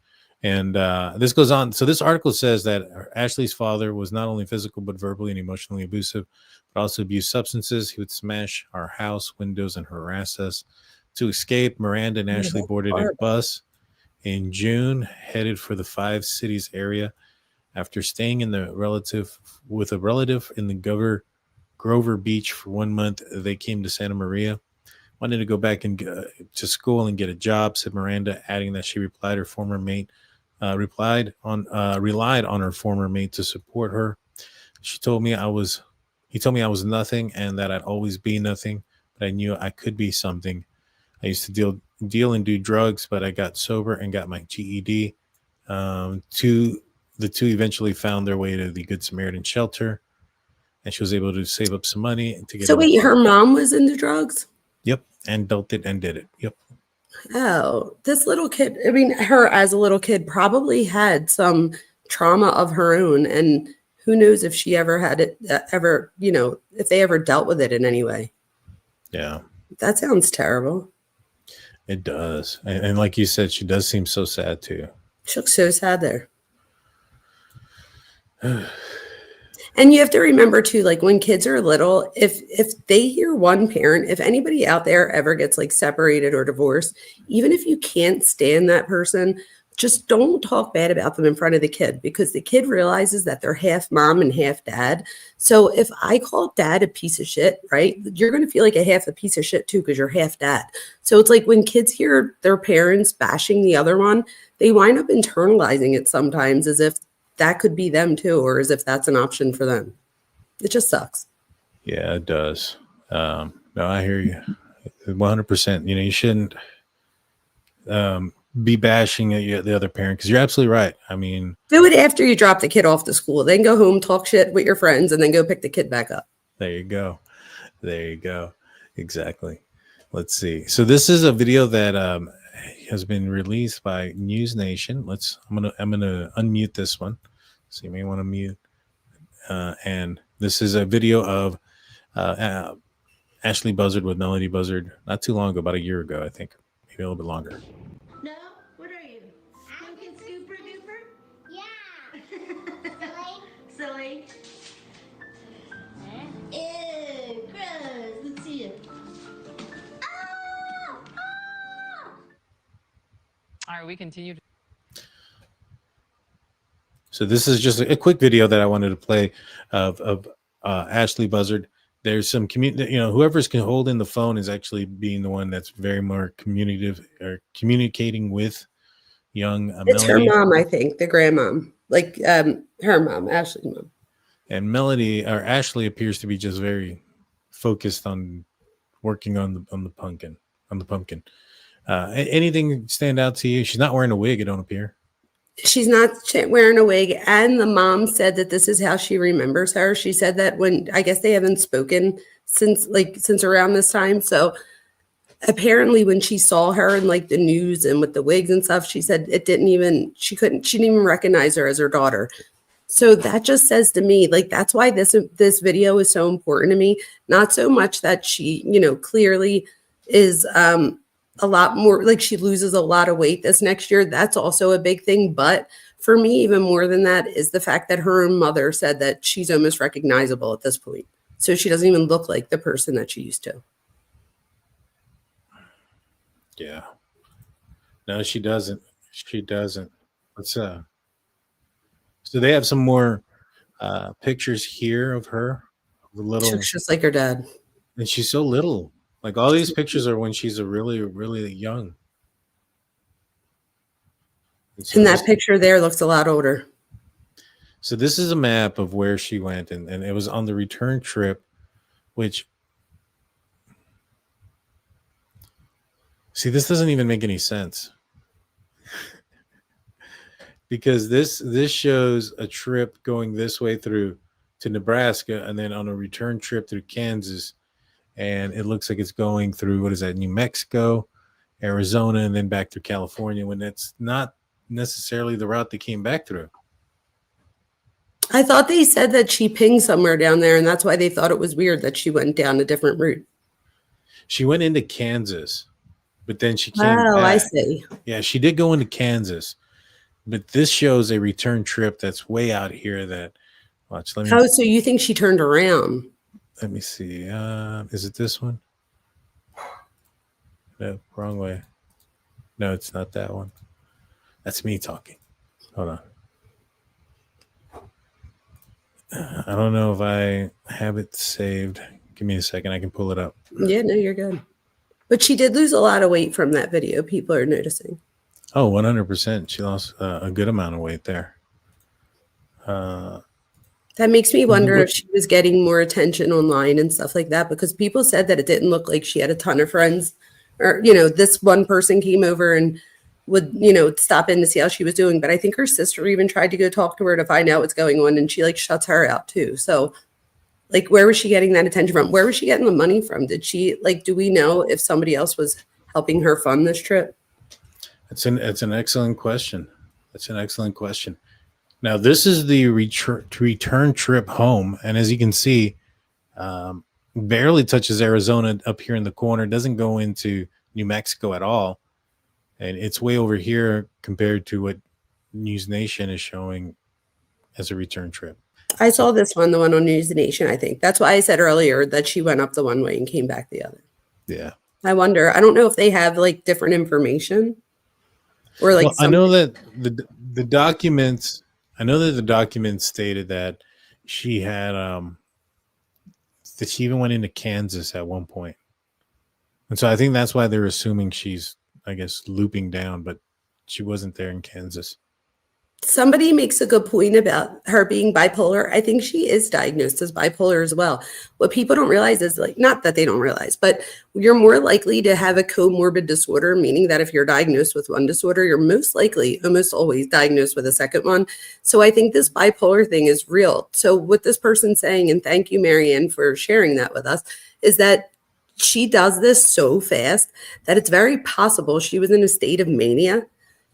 And this goes on. So this article says that Ashlee's father was not only physical but verbally and emotionally abusive, but also abused substances. He would smash our house windows and harass us. To escape, Miranda and Ashlee boarded a bus in June, headed for the 5 cities area. After staying with a relative in the Grover Beach for 1 month, they came to Santa Maria. Wanted to go back to school and get a job, said Miranda, adding that she relied on her former mate to support her. He told me I was nothing and that I'd always be nothing, but I knew I could be something. I used to deal and do drugs, but I got sober and got my GED. The two eventually found their way to the Good Samaritan shelter, and she was able to save up some money to get. So wait, her mom was into drugs? Yep, and did it. Yep. Oh, this little kid. I mean, her as a little kid probably had some trauma of her own, and who knows if she ever had it, if they ever dealt with it in any way. Yeah, that sounds terrible. It does, and like you said, she does seem so sad too. She looks so sad there. And you have to remember too, like when kids are little, if they hear one parent, if anybody out there ever gets like separated or divorced, even if you can't stand that person, just don't talk bad about them in front of the kid, because the kid realizes that they're half mom and half dad. So if I call dad a piece of shit, right, you're going to feel like a piece of shit too, because you're half dad. So it's like when kids hear their parents bashing the other one, they wind up internalizing it sometimes as if that could be them too, or as if that's an option for them. It just sucks. Yeah, it does. No, I hear you 100%. You know, you shouldn't be bashing at the other parent, because you're absolutely right. I mean, do it after you drop the kid off to school, then go home, talk shit with your friends, and then go pick the kid back up. There you go. There you go. Exactly. Let's see. So this is a video that has been released by News Nation. I'm gonna unmute this one. So you may want to mute. And this is a video of Ashlee Buzzard with Melodee Buzzard not too long ago, about a year ago, I think, maybe a little bit longer. No? What are you? Looking super duper? Yeah. Silly. Ew, gross. Let's see it. Oh! Oh! All right, we continue. So this is just a quick video that I wanted to play of Ashlee Buzzard. There's some community, you know, whoever's holding the phone is actually being the one that's very more communicative or communicating with young It's Melodee. her mom, I think, the grandmom, like her mom, Ashley's mom. And Melodee, or Ashlee, appears to be just very focused on working on the pumpkin. Anything stand out to you? She's not wearing a wig, it don't appear. She's not wearing a wig, and the mom said that this is how she remembers her. She said that when, I guess they haven't spoken since around this time. So apparently when she saw her in like the news and with the wigs and stuff, she said she didn't even recognize her as her daughter. So that just says to me, like, that's why this video is so important to me. Not so much that she, you know, clearly is a lot more, like she loses a lot of weight this next year. That's also a big thing. But for me, even more than that is the fact that her own mother said that she's almost recognizable at this point. So she doesn't even look like the person that she used to. Yeah. No, she doesn't. She doesn't. So they have some more pictures here of her. The little, She looks just like her dad. And she's so little. Like all these pictures are when she's a really, really young. And that picture there looks a lot older. So this is a map of where she went, and it was on the return trip, which, see, this doesn't even make any sense. Because this shows a trip going this way through to Nebraska, and then on a return trip through Kansas. And it looks like it's going through, what is that, New Mexico, Arizona, and then back through California, when that's not necessarily the route they came back through. I thought they said that she pinged somewhere down there, and that's why they thought it was weird that she went down a different route. She went into Kansas, but then she came back. I see. Yeah, she did go into Kansas, but this shows a return trip that's way out here that, watch, let me. Oh, so you think she turned around? Let me see. Is it this one? No, wrong way. No, it's not that one. That's me talking. Hold on. I don't know if I have it saved. Give me a second. I can pull it up. Yeah, no, you're good. But she did lose a lot of weight from that video. People are noticing. Oh, 100%. She lost a good amount of weight there. That makes me wonder if she was getting more attention online and stuff like that, because people said that it didn't look like she had a ton of friends, or, you know, this one person came over and would, you know, stop in to see how she was doing. But I think her sister even tried to go talk to her to find out what's going on, and she like shuts her out too. So like, where was she getting that attention from? Where was she getting the money from? Did she, like, do we know if somebody else was helping her fund this trip? It's an excellent question. That's an excellent question. Now, this is the return trip home. And as you can see, barely touches Arizona up here in the corner. Doesn't go into New Mexico at all. And it's way over here compared to what News Nation is showing as a return trip. I saw this one, the one on News Nation, I think. That's why I said earlier that she went up the one way and came back the other. Yeah. I wonder. I don't know if they have like different information or like Well, I know that the documents. I know that the documents stated that she had that she even went into Kansas at one point, and so I think that's why they're assuming she's, I guess, looping down, but she wasn't there in Kansas. somebody makes a good point about her being bipolar. I think she is diagnosed as bipolar as well. What people don't realize is, like, not that they don't realize, but you're more likely to have a comorbid disorder, meaning that if you're diagnosed with one disorder, you're most likely, almost always, diagnosed with a second one. So I think this bipolar thing is real. So what this person's saying, and thank you, Marianne, for sharing that with us, is that she does this so fast that it's very possible she was in a state of mania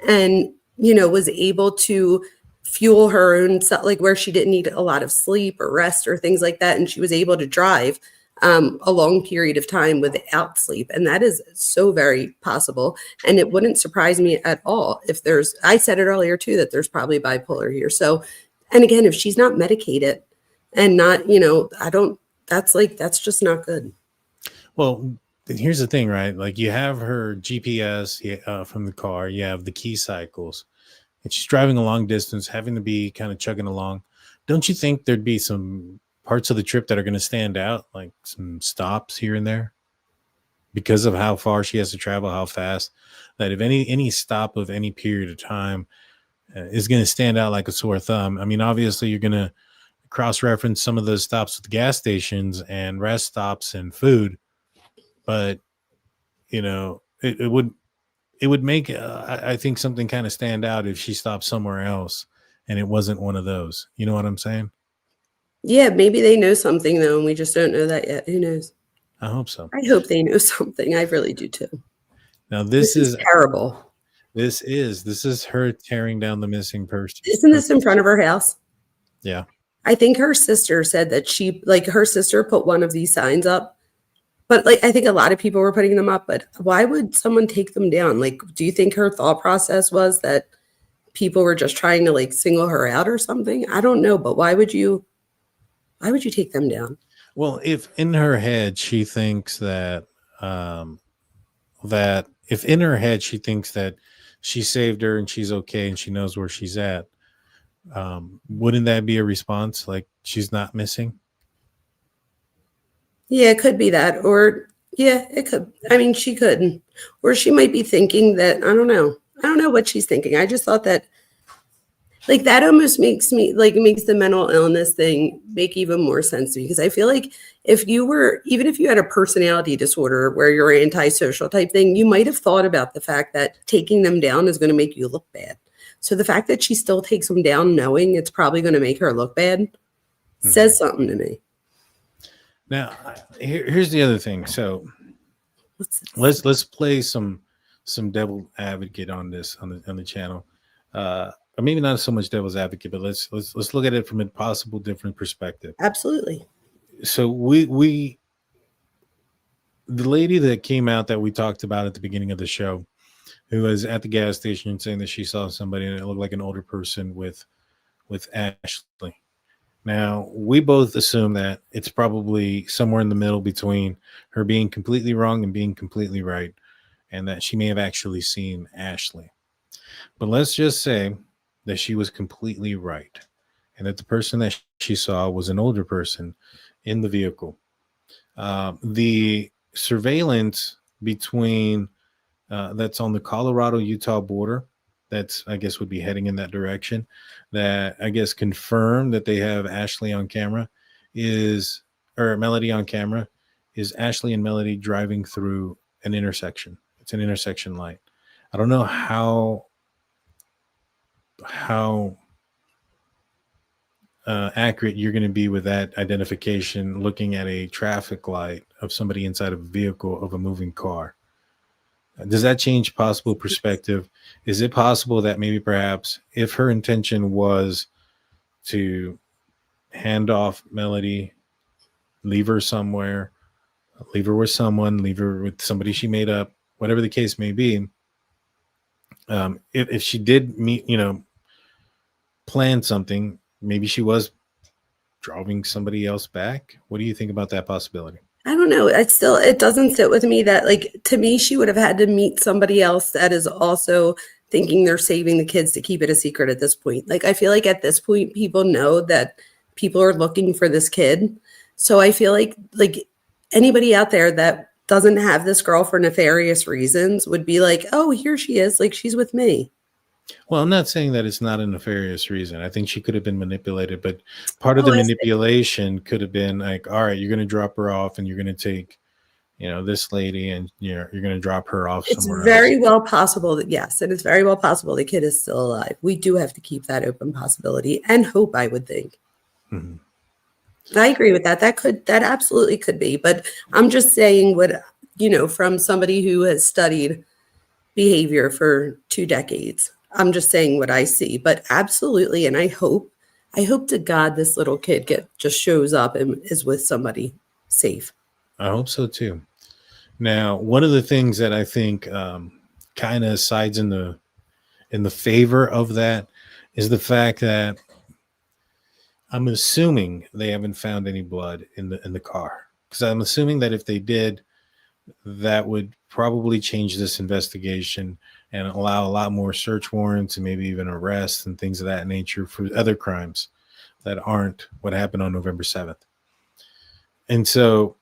and, you know, was able to fuel her own self, like where she didn't need a lot of sleep or rest or things like that. And she was able to drive a long period of time without sleep. And that is so very possible. And it wouldn't surprise me at all if there's, I said it earlier too, that there's probably bipolar here. So, and again, if she's not medicated and not, you know, that's just not good. Well, here's the thing, right? Like, you have her GPS from the car, you have the key cycles, and she's driving a long distance, having to be kind of chugging along. Don't you think there'd be some parts of the trip that are going to stand out, like some stops here and there, because of how far she has to travel, how fast, that if any stop of any period of time is going to stand out like a sore thumb? I mean, obviously you're going to cross-reference some of those stops with gas stations and rest stops and food, but you know, it would make I think something kind of stand out if she stopped somewhere else and it wasn't one of those. You know what I'm saying? Yeah, maybe they know something though, and we just don't know that yet. Who knows? I hope so. I hope they know something. I really do too. Now this is terrible. This is her tearing down the missing person. Isn't this in front of her house? Yeah. I think her sister said that her sister put one of these signs up. But like, I think a lot of people were putting them up, but why would someone take them down? Like, do you think her thought process was that people were just trying to like single her out or something? I don't know, but why would you take them down? Well, if in her head she thinks that if in her head she thinks that she saved her and she's okay and she knows where she's at, wouldn't that be a response? Like, she's not missing? Yeah, it could be that. Or yeah, it could. I mean, she could. Or she might be thinking that, I don't know. I don't know what she's thinking. I just thought that, like, that almost makes the mental illness thing make even more sense to me. Because I feel like even if you had a personality disorder where you're antisocial type thing, you might have thought about the fact that taking them down is going to make you look bad. So the fact that she still takes them down knowing it's probably going to make her look bad says something to me. Now, here's the other thing. So let's play some devil advocate on this on the channel, or maybe not so much devil's advocate, but let's look at it from a possible different perspective. Absolutely. So the lady that came out that we talked about at the beginning of the show, who was at the gas station saying that she saw somebody and it looked like an older person with Ashlee. Now, we both assume that it's probably somewhere in the middle between her being completely wrong and being completely right, and that she may have actually seen Ashlee. But let's just say that she was completely right, and that the person that she saw was an older person in the vehicle. The surveillance between that's on the Colorado-Utah border, that's, I guess, would be heading in that direction, that I guess confirmed that they have Ashlee on camera or Melodee on camera, is Ashlee and Melodee driving through an intersection. It's an intersection light. I don't know how accurate you're going to be with that identification, looking at a traffic light of somebody inside of a vehicle of a moving car. Does that change possible perspective? Is it possible that maybe perhaps if her intention was to hand off Melodee, leave her somewhere, leave her with someone, leave her with somebody she made up, whatever the case may be, if she did meet, planned something. Maybe she was drawing somebody else back. What do you think about that possibility? I don't know. It doesn't sit with me that, like, to me, she would have had to meet somebody else that is also thinking they're saving the kids to keep it a secret at this point. Like, I feel like at this point, people know that people are looking for this kid. So I feel like anybody out there that doesn't have this girl for nefarious reasons would be like, oh, here she is. Like, she's with me. Well, I'm not saying that it's not a nefarious reason. I think she could have been manipulated, but part of Oh, the I see. manipulation could have been like, all right, you're going to drop her off and you're going to take, this lady and you're going to drop her off It's somewhere very else. well possible that, yes, and it's very well possible the kid is still alive. We do have to keep that open possibility and hope, I would think. Mm-hmm. I agree with that. That absolutely could be. But I'm just saying from somebody who has studied behavior for 2 decades. I'm just saying what I see. But absolutely, and I hope to God this little kid just shows up and is with somebody safe. I hope so too. Now, one of the things that I think kind of sides in the favor of that is the fact that I'm assuming they haven't found any blood in the car, because I'm assuming that if they did, that would probably change this investigation and allow a lot more search warrants and maybe even arrests and things of that nature for other crimes that aren't what happened on November 7th. And so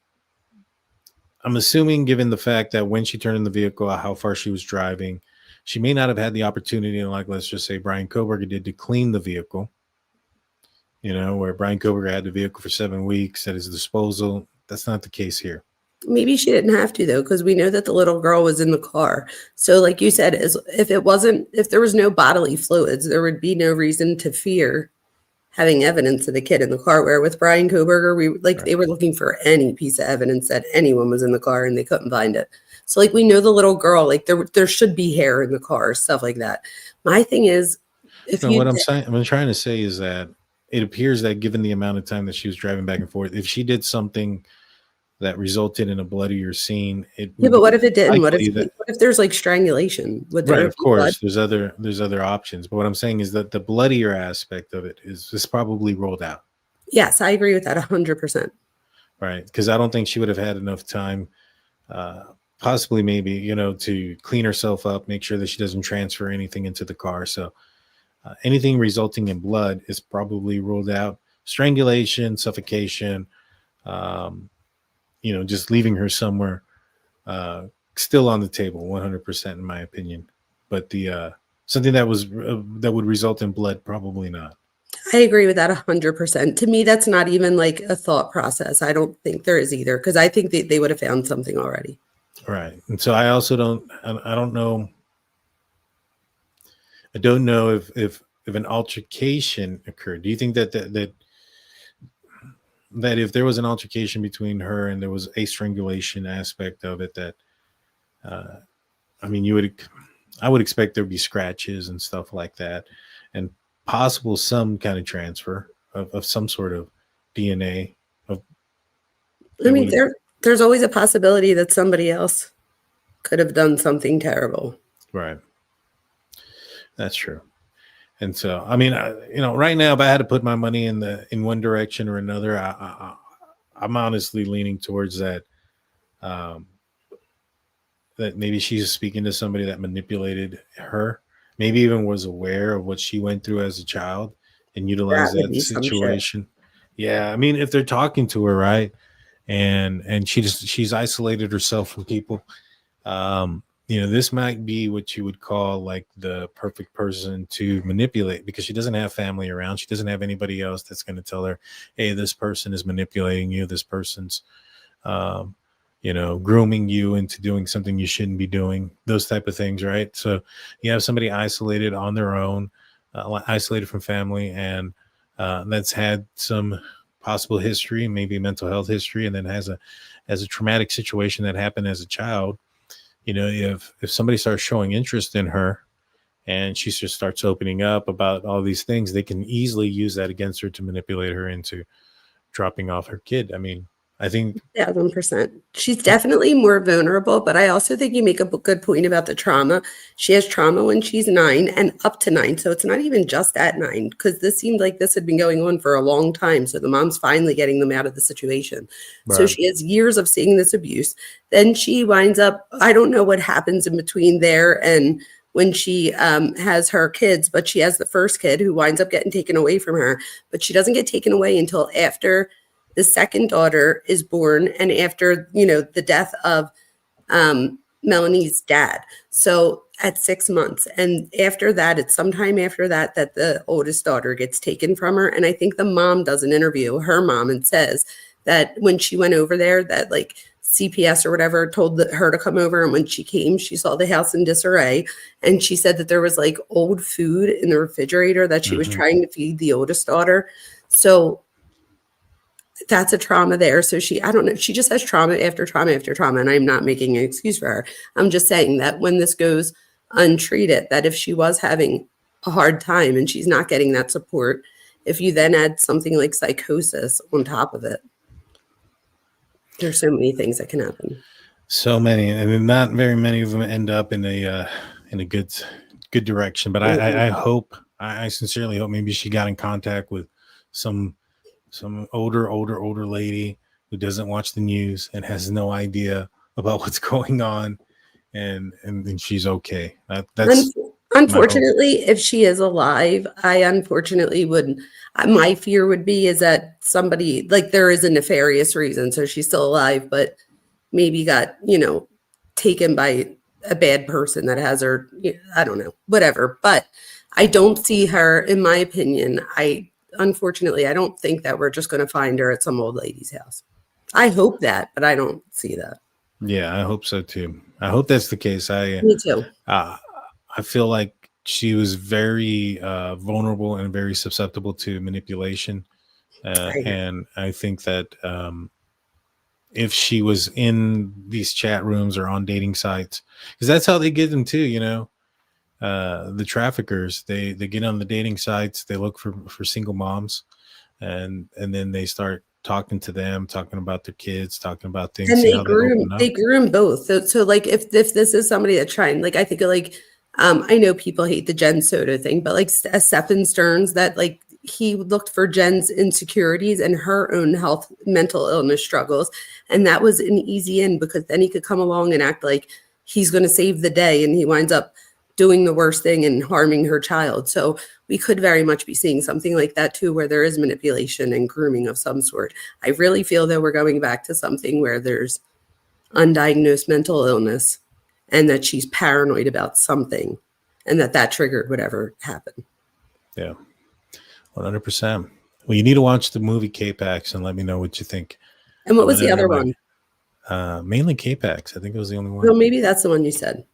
I'm assuming, given the fact that when she turned in the vehicle, how far she was driving, she may not have had the opportunity, like let's just say Bryan Kohberger did, to clean the vehicle. Where Bryan Kohberger had the vehicle for 7 weeks at his disposal. That's not the case here. Maybe she didn't have to, though, because we know that the little girl was in the car. So like you said, if there was no bodily fluids, there would be no reason to fear having evidence of the kid in the car. Where with Bryan Kohberger, they were looking for any piece of evidence that anyone was in the car and they couldn't find it. So like we know the little girl, like there should be hair in the car, stuff like that. My thing is, I'm trying to say is that it appears that given the amount of time that she was driving back and forth, if she did something that resulted in a bloodier scene, but what if it didn't? What if there's like strangulation? Right, of course, there's other options. But what I'm saying is that the bloodier aspect of it is probably rolled out. Yes, I agree with that 100%. Right, because I don't think she would have had enough time, possibly maybe, to clean herself up, make sure that she doesn't transfer anything into the car. So anything resulting in blood is probably ruled out. Strangulation, suffocation, just leaving her somewhere, still on the table, 100% in my opinion. But the something that would result in blood, probably not. I agree with that 100%. To me, that's not even like a thought process. I don't think there is either, because I think they would have found something already. Right. And so I also don't know. I don't know if an altercation occurred. Do you think that if there was an altercation between her and there was a strangulation aspect of it, that I would expect there'd be scratches and stuff like that, and possible some kind of transfer of some sort of DNA. There's always a possibility that somebody else could have done something terrible. Right. That's true. And so, right now, if I had to put my money in one direction or another, I'm honestly leaning towards that. That maybe she's speaking to somebody that manipulated her, maybe even was aware of what she went through as a child and utilized that situation. Yeah, if they're talking to her, right, and she's isolated herself from people. This might be what you would call like the perfect person to manipulate, because she doesn't have family around. She doesn't have anybody else that's going to tell her, hey, this person is manipulating you. This person's, grooming you into doing something you shouldn't be doing, those type of things. Right. So you have somebody isolated on their own, isolated from family, and that's had some possible history, maybe mental health history, and then has a traumatic situation that happened as a child. If somebody starts showing interest in her and she just starts opening up about all these things, they can easily use that against her to manipulate her into dropping off her kid. I think 1000%. She's definitely more vulnerable, but I also think you make a good point about the trauma. She has trauma when she's 9 and up to 9. So it's not even just at 9, because this seemed like this had been going on for a long time. So the mom's finally getting them out of the situation. So Right. she has years of seeing this abuse. Then she winds up, I don't know what happens in between there and when she has her kids, but she has the first kid who winds up getting taken away from her. But she doesn't get taken away until after the second daughter is born and after, the death of Melanie's dad. So at 6 months. And after that, it's sometime after that the oldest daughter gets taken from her. And I think the mom does an interview, her mom, and says that when she went over there, that like CPS or whatever told her to come over. And when she came, she saw the house in disarray. And she said that there was like old food in the refrigerator that she was trying to feed the oldest daughter. So that's a trauma there. So I don't know. She just has trauma after trauma after trauma. And I'm not making an excuse for her. I'm just saying that when this goes untreated, that if she was having a hard time and she's not getting that support, if you then add something like psychosis on top of it, there's so many things that can happen. So many, and not very many of them end up in a good direction. But I hope, I sincerely hope maybe she got in contact with some older lady who doesn't watch the news and has no idea about what's going on, and then she's okay. That's unfortunately, if she is alive, I unfortunately would. My fear would be is that somebody, like, there is a nefarious reason, so she's still alive, but maybe got taken by a bad person that has her. I don't know, whatever. But I don't see her. In my opinion, unfortunately, I don't think that we're just going to find her at some old lady's house. I hope that, but I don't see that. Yeah, I hope so too. I hope that's the case. Me too. I feel like she was very vulnerable and very susceptible to manipulation. And I think that if she was in these chat rooms or on dating sites, because that's how they get them too, the traffickers, they get on the dating sites, they look for single moms, and then they start talking to them, talking about their kids, talking about things. And they groom both. So like if this is somebody that's trying, like I think like I know people hate the Jen Soto thing, but like Stephen Stearns, that like he looked for Jen's insecurities and her own health, mental illness struggles. And that was an easy in, because then he could come along and act like he's going to save the day, and he winds up doing the worst thing and harming her child. So we could very much be seeing something like that too, where there is manipulation and grooming of some sort. I really feel that we're going back to something where there's undiagnosed mental illness and that she's paranoid about something, and that triggered whatever happened. Yeah, 100%. Well, you need to watch the movie K-Pax and let me know what you think. And what was the other one? Mainly K-Pax. I think it was the only one. Well, maybe that's the one you said.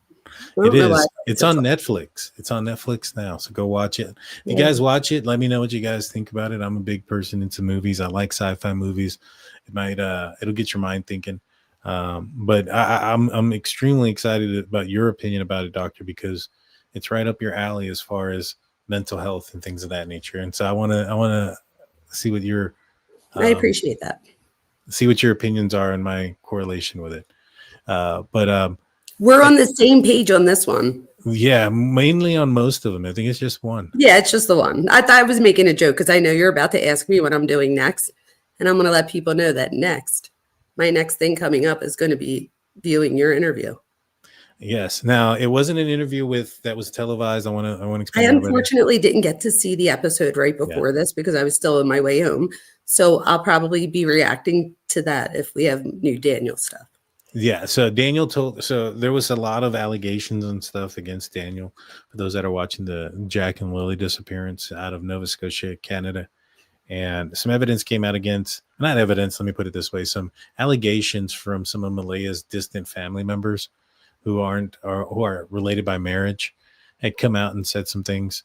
It is. It's on Netflix. It's on Netflix now, so go watch it. If you guys watch it, let me know what you guys think about it. I'm a big person into movies. I like sci-fi movies. It'll get your mind thinking. But I'm extremely excited about your opinion about it, Doctor, because it's right up your alley as far as mental health and things of that nature. And so I want to see what your I appreciate that. See what your opinions are and my correlation with it. We're on the same page on this one. Yeah, mainly on most of them. I think it's just one. Yeah, it's just the one. I thought I was making a joke because I know you're about to ask me what I'm doing next. And I'm going to let people know that my next thing coming up is going to be viewing your interview. Yes. Now, it wasn't an interview that was televised. I want to explain. I unfortunately didn't get to see the episode right before this because I was still on my way home. So I'll probably be reacting to that if we have new Daniel stuff. Yeah. So there was a lot of allegations and stuff against Daniel. For those that are watching the Jack and Lily disappearance out of Nova Scotia, Canada. And some evidence came out not evidence, let me put it this way, some allegations from some of Malea's distant family members who are related by marriage had come out and said some things.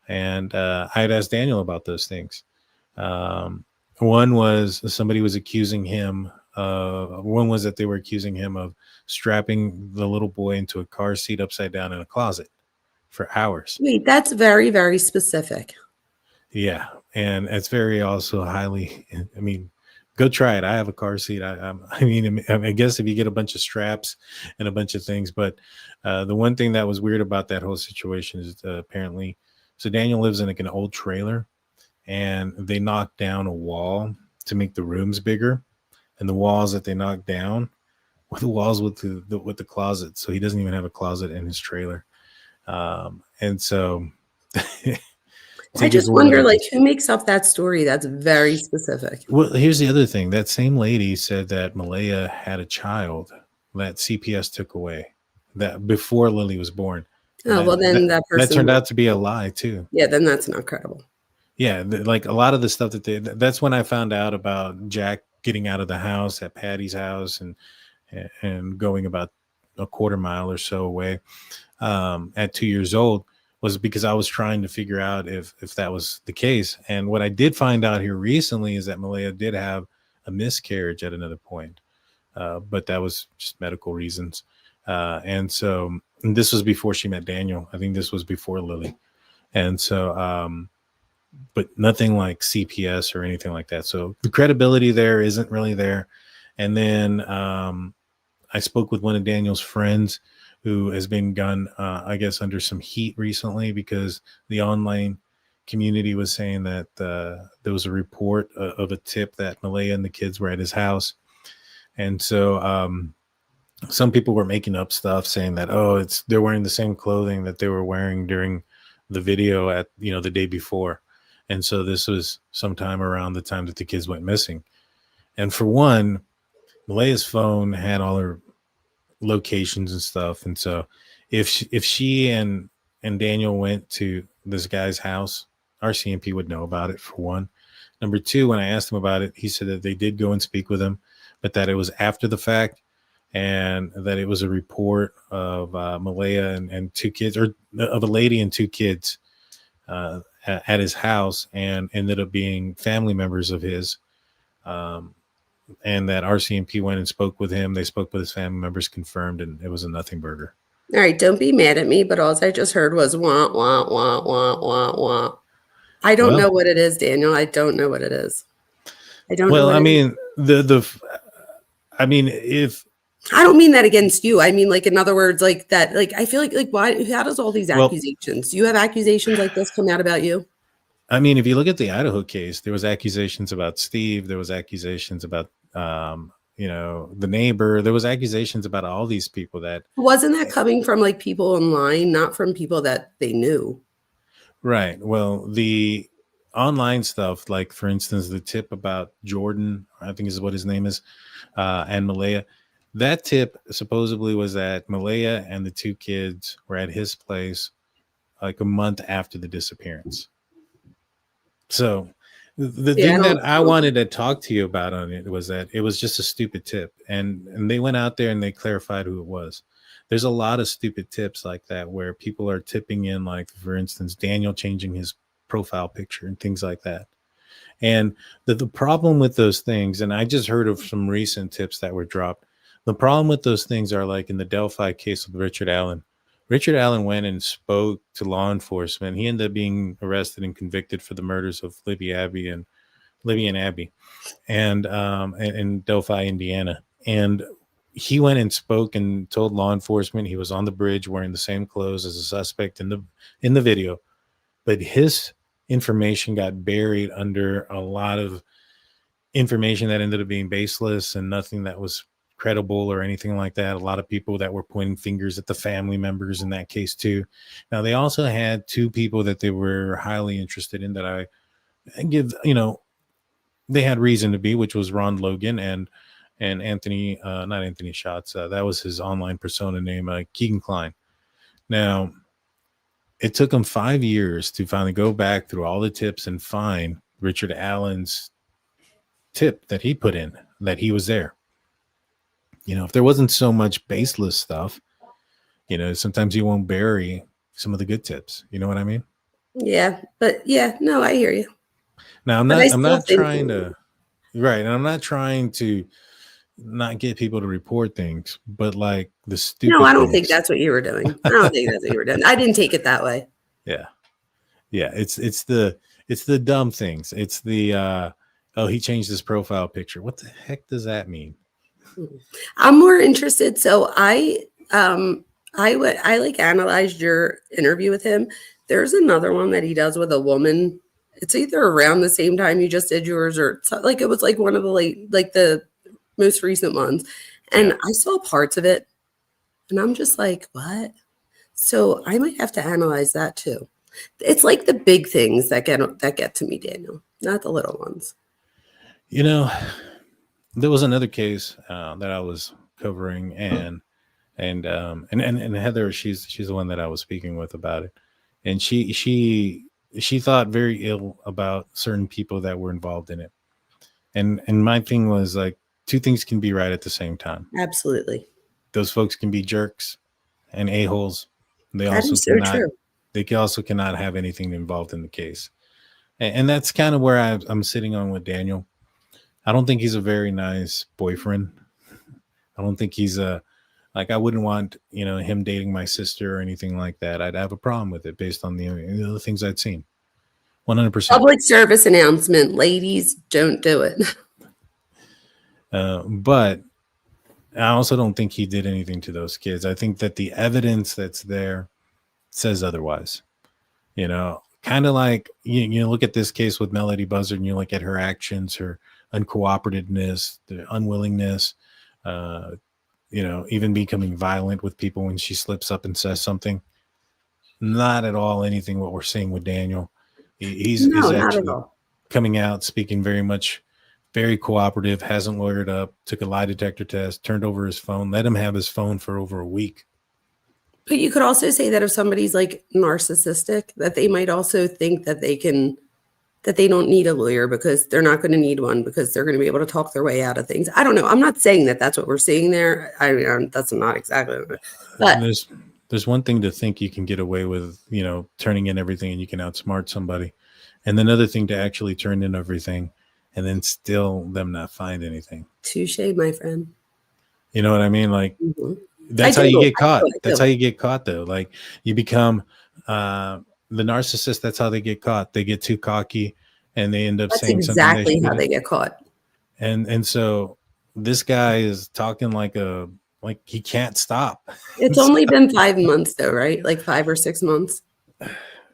And I had asked Daniel about those things. One was somebody was accusing him. One was that they were accusing him of strapping the little boy into a car seat upside down in a closet for hours. Wait, that's very, very specific. Yeah. And it's very also highly, Go try it. I have a car seat. I guess if you get a bunch of straps and a bunch of things, but the one thing that was weird about that whole situation is apparently, so Daniel lives in like an old trailer, and they knocked down a wall to make the rooms bigger, and the walls that they knocked down were the walls with the closet. So he doesn't even have a closet in his trailer, and so. I just wonder, like, who makes up that story? That's very specific. Well, here's the other thing. That same lady said that Malaya had a child that CPS took away that before Lily was born. Oh, well, then that person that turned out to be a lie too. Yeah, then that's not credible. Yeah, like a lot of the stuff that's when I found out about Jack getting out of the house at Patty's house and going about a quarter mile or so away at 2 years old. Was because I was trying to figure out if that was the case. And what I did find out here recently is that Malaya did have a miscarriage at another point, but that was just medical reasons. And this was before she met Daniel. I think this was before Lily. And so, but nothing like CPS or anything like that. So the credibility there isn't really there. And then I spoke with one of Daniel's friends who has been I guess, under some heat recently because the online community was saying that there was a report of a tip that Malaya and the kids were at his house. And so some people were making up stuff saying that, they're wearing the same clothing that they were wearing during the video at, the day before. And so this was sometime around the time that the kids went missing. And for one, Malaya's phone had all her locations and stuff, and so if she and Daniel went to this guy's house, RCMP would know about it, for one. Number two, when I asked him about it, he said that they did go and speak with him, but that it was after the fact, and that it was a report of Malaya and two kids, or of a lady and two kids at his house, and ended up being family members of his. And that RCMP went and spoke with him. They spoke with his family members, confirmed, and it was a nothing burger. All right, don't be mad at me, but all I just heard was wah, wah, wah, wah, wah, wah. I don't know what it is, Daniel. I don't know what it is. I don't know. Well, I mean, if I don't mean that against you. I mean, like, in other words, like that, like, I feel like why, how does all these accusations, you have accusations like this come out about you? I mean, if you look at the Idaho case, there was accusations about Steve. There was accusations about, the neighbor. There was accusations about all these people that. Wasn't that coming from like people online, not from people that they knew? Right. Well, the online stuff, like, for instance, the tip about Jordan, I think is what his name is, and Malaya. That tip supposedly was that Malaya and the two kids were at his place like a month after the disappearance. So the thing that I wanted to talk to you about on it was that it was just a stupid tip. And they went out there and they clarified who it was. There's a lot of stupid tips like that where people are tipping in, like, for instance, Daniel changing his profile picture and things like that. And the problem with those things, and I just heard of some recent tips that were dropped. The problem with those things are like in the Delphi case with Richard Allen. Richard Allen went and spoke to law enforcement. He ended up being arrested and convicted for the murders of Libby and Abby, and in Delphi, Indiana. And he went and spoke and told law enforcement he was on the bridge wearing the same clothes as a suspect in the video, but his information got buried under a lot of information that ended up being baseless and nothing that was credible or anything like that. A lot of people that were pointing fingers at the family members in that case too. Now, they also had two people that they were highly interested in that I give, they had reason to be, which was Ron Logan and Anthony, not Anthony Schatz. That was his online persona name, Keegan Klein. Now, it took him 5 years to finally go back through all the tips and find Richard Allen's tip that he put in, that he was there. If there wasn't so much baseless stuff, sometimes you won't bury some of the good tips. You know what I mean? Yeah, but yeah, no, I hear you. Now, I'm not trying to, right. And I'm not trying to not get people to report things, but like the stupid. No, I don't think that's what you were doing. I don't think that's what you were doing. I didn't take it that way. Yeah. Yeah. It's the dumb things. It's the, Oh, he changed his profile picture. What the heck does that mean? I'm more interested. So I like analyzed your interview with him. There's another one that he does with a woman. It's either around the same time you just did yours, or like it was like one of the like the most recent ones. And Yeah. I saw parts of it, and I'm just like, what? So I might have to analyze that too. It's like the big things that get to me, Daniel, not the little ones. You know, there was another case that I was covering, and Heather, she's the one that I was speaking with about it, and she thought very ill about certain people that were involved in it, and my thing was like, two things can be right at the same time. Absolutely. Those folks can be jerks and a-holes. They That also is so cannot true. also cannot have anything involved in the case, and that's kind of where I'm sitting on with Daniel. I don't think he's a very nice boyfriend. I don't think he's a like, I wouldn't want, him dating my sister or anything like that. I'd have a problem with it based on the things I'd seen. 100%. Public service announcement, ladies, don't do it. But I also don't think he did anything to those kids. I think that the evidence that's there says otherwise. Kind of like you look at this case with Melodee Buzzard, and you look at her actions, her uncooperativeness, the unwillingness, even becoming violent with people when she slips up and says something. Not at all anything what we're seeing with Daniel. He's actually coming out, speaking very cooperative, hasn't lawyered up, took a lie detector test, turned over his phone, let him have his phone for over a week. But you could also say that if somebody's like narcissistic, that they might also think that they don't need a lawyer because they're not going to need one, because they're going to be able to talk their way out of things. I don't know. I'm not saying that that's what we're seeing there. I mean, that's not exactly. But there's one thing to think you can get away with, turning in everything and you can outsmart somebody, and another thing to actually turn in everything and then still them not find anything. Touche, my friend. You know what I mean? Like, Mm-hmm. That's how you get caught. That's how you get caught, though. Like, you become the narcissist. That's how they get caught. They get too cocky, and they end up saying exactly something. How they get caught. And so this guy is talking like he can't stop. It's only been 5 months, though, right? Like 5 or 6 months.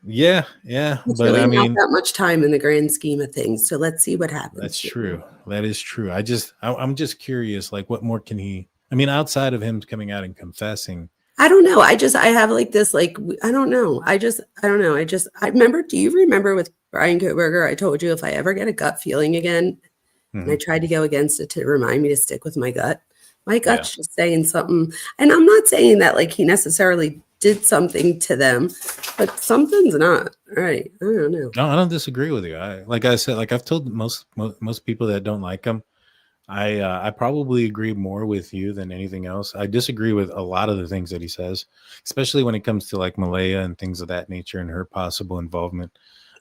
Yeah. It's But really I mean, not that much time in the grand scheme of things. So let's see what happens. That's true. That is true. I'm just curious. Like, what more can he? I mean, outside of him coming out and confessing. I don't know. I have like this, like, I don't know. I don't know. I remember, do you remember with Bryan Kohberger, I told you if I ever get a gut feeling again, and I tried to go against it to remind me to stick with my gut. My gut's just saying something. And I'm not saying that like he necessarily did something to them, but something's not right. I don't know. No, I don't disagree with you. Like I said, like I've told most people that don't like him, I probably agree more with you than anything else. I disagree with a lot of the things that he says, especially when it comes to like Malaya and things of that nature and her possible involvement.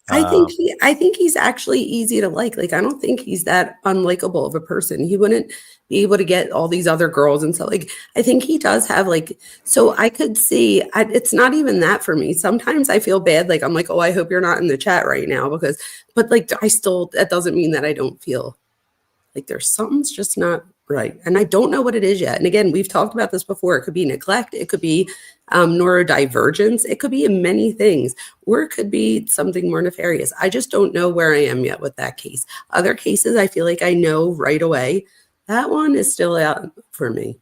I think he's actually easy to like. Like, I don't think he's that unlikable of a person. He wouldn't be able to get all these other girls and stuff. Like, I think he does have like, so I could see, it's not even that for me. Sometimes I feel bad. Like, I'm like, oh, I hope you're not in the chat right now but like, that doesn't mean that I don't feel like there's something's just not right. And I don't know what it is yet. And again, we've talked about this before. It could be neglect. It could be neurodivergence. It could be many things, or it could be something more nefarious. I just don't know where I am yet with that case. Other cases, I feel like I know right away. That one is still out for me.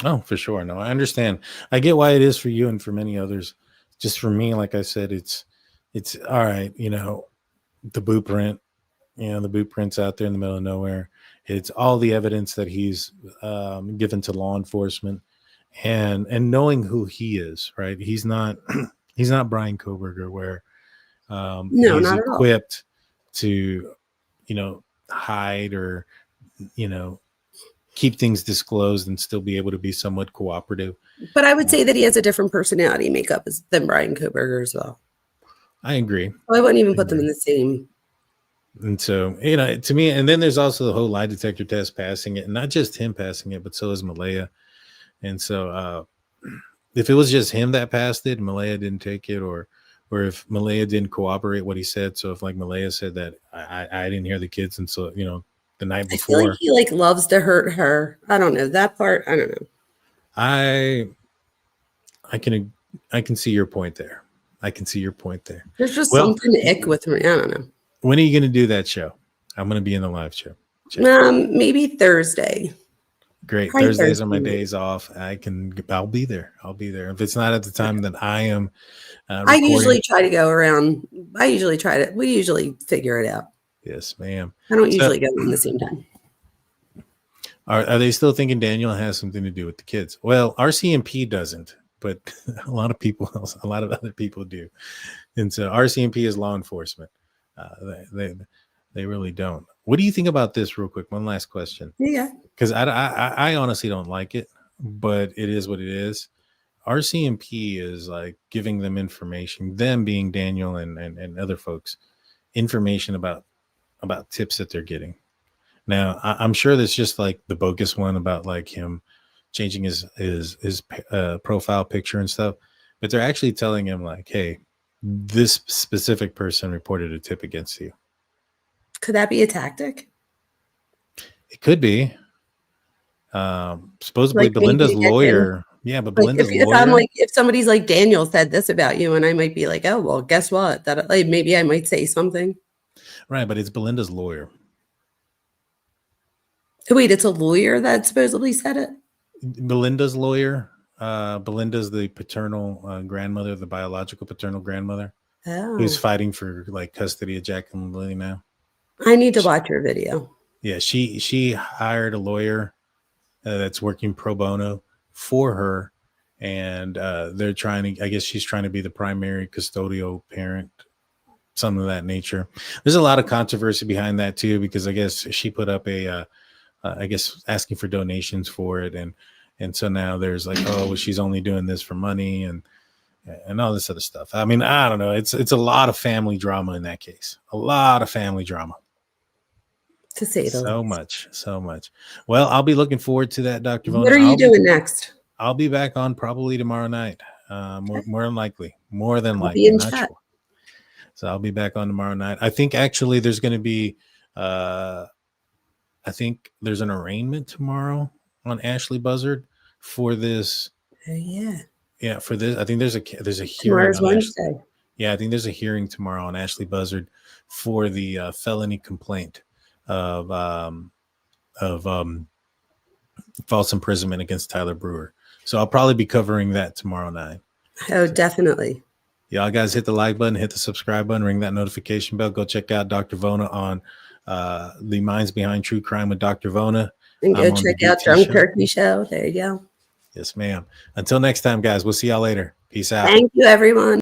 Oh, for sure. No, I understand. I get why it is for you and for many others. Just for me, like I said, it's all right. The blueprint. The boot print's out there in the middle of nowhere. It's all the evidence that he's given to law enforcement, and knowing who he is, right? He's not Bryan Kohberger, where No, he's not at all. equipped to, hide or, keep things disclosed and still be able to be somewhat cooperative. But I would say that he has a different personality makeup than Bryan Kohberger as well. I agree. I wouldn't even put them in the same. And so, to me, and then there's also the whole lie detector test passing it, and not just him passing it, but so is Malaya. And so if it was just him that passed it, Malaya didn't take it, or or if Malaya didn't corroborate what he said. So if like Malaya said that I didn't hear the kids until, you know, the night I feel before. like he like loves to hurt her. I don't know that part. I don't know. I can see your point there. I can see your point there. There's just Well, something ick with me. I don't know. when are you going to do that show? I'm going to be in the live show. Maybe Thursday. Great. Probably Thursdays are my Thursday. days off. I'll be there. I'll be there. If it's not at the time that I am I recording. usually try to go around. We usually figure it out. Yes, ma'am. I don't usually go in the same time. Are they still thinking Daniel has something to do with the kids? Well, RCMP doesn't, but a lot of other people do. And so RCMP is law enforcement. They really don't. What do you think about this real quick? One last question. Yeah. Because I honestly don't like it, but it is what it is. RCMP is like giving them information, them being Daniel and other folks, information about tips that they're getting. Now, I'm sure that's just like the bogus one about like him changing his profile picture and stuff, but they're actually telling him like, hey, this specific person reported a tip against you. Could that be a tactic? It could be. Supposedly Like, Belinda's maybe lawyer. Yeah, but Belinda's if lawyer. I'm like, if somebody's like, Daniel said this about you, and I might be like, oh, well, guess what? That like maybe I might say something. Right, but it's Belinda's lawyer. Wait, it's a lawyer that supposedly said it? Belinda's lawyer. Belinda's the paternal grandmother, the biological paternal grandmother, who's Oh, fighting for like custody of Jack and Lily now. I need to watch your video. Yeah, she hired a lawyer that's working pro bono for her, and they're trying to. I guess she's trying to be the primary custodial parent, something of that nature. There's a lot of controversy behind that too, because I guess she put up I guess asking for donations for it, and so now there's like, oh, well, she's only doing this for money and all this other stuff. I mean, I don't know. It's a lot of family drama in that case. A lot of family drama. To say the So least. much. Well, I'll be looking forward to that, Dr. Vona. What are you doing next? I'll be back on probably tomorrow night. More than likely. More than I'll likely. be in Not chat. sure. So I'll be back on tomorrow night. I think actually there's going to be I think there's an arraignment tomorrow on Ashlee Buzzard for this. Oh yeah. Yeah, for this. I think there's a hearing. Tomorrow's on Wednesday. Yeah, I think there's a hearing tomorrow on Ashlee Buzzard for the felony complaint of false imprisonment against Tyler Brewer. So I'll probably be covering that tomorrow night. Oh, definitely. Y'all guys hit the like button, hit the subscribe button, ring that notification bell. Go check out Dr. Vona on the Minds Behind True Crime with Dr. Vona. And go I'm on check the out DT Drunk show. Turkey Show. There you go. Yes, ma'am. Until next time, guys, we'll see y'all later. Peace out. Thank you, everyone.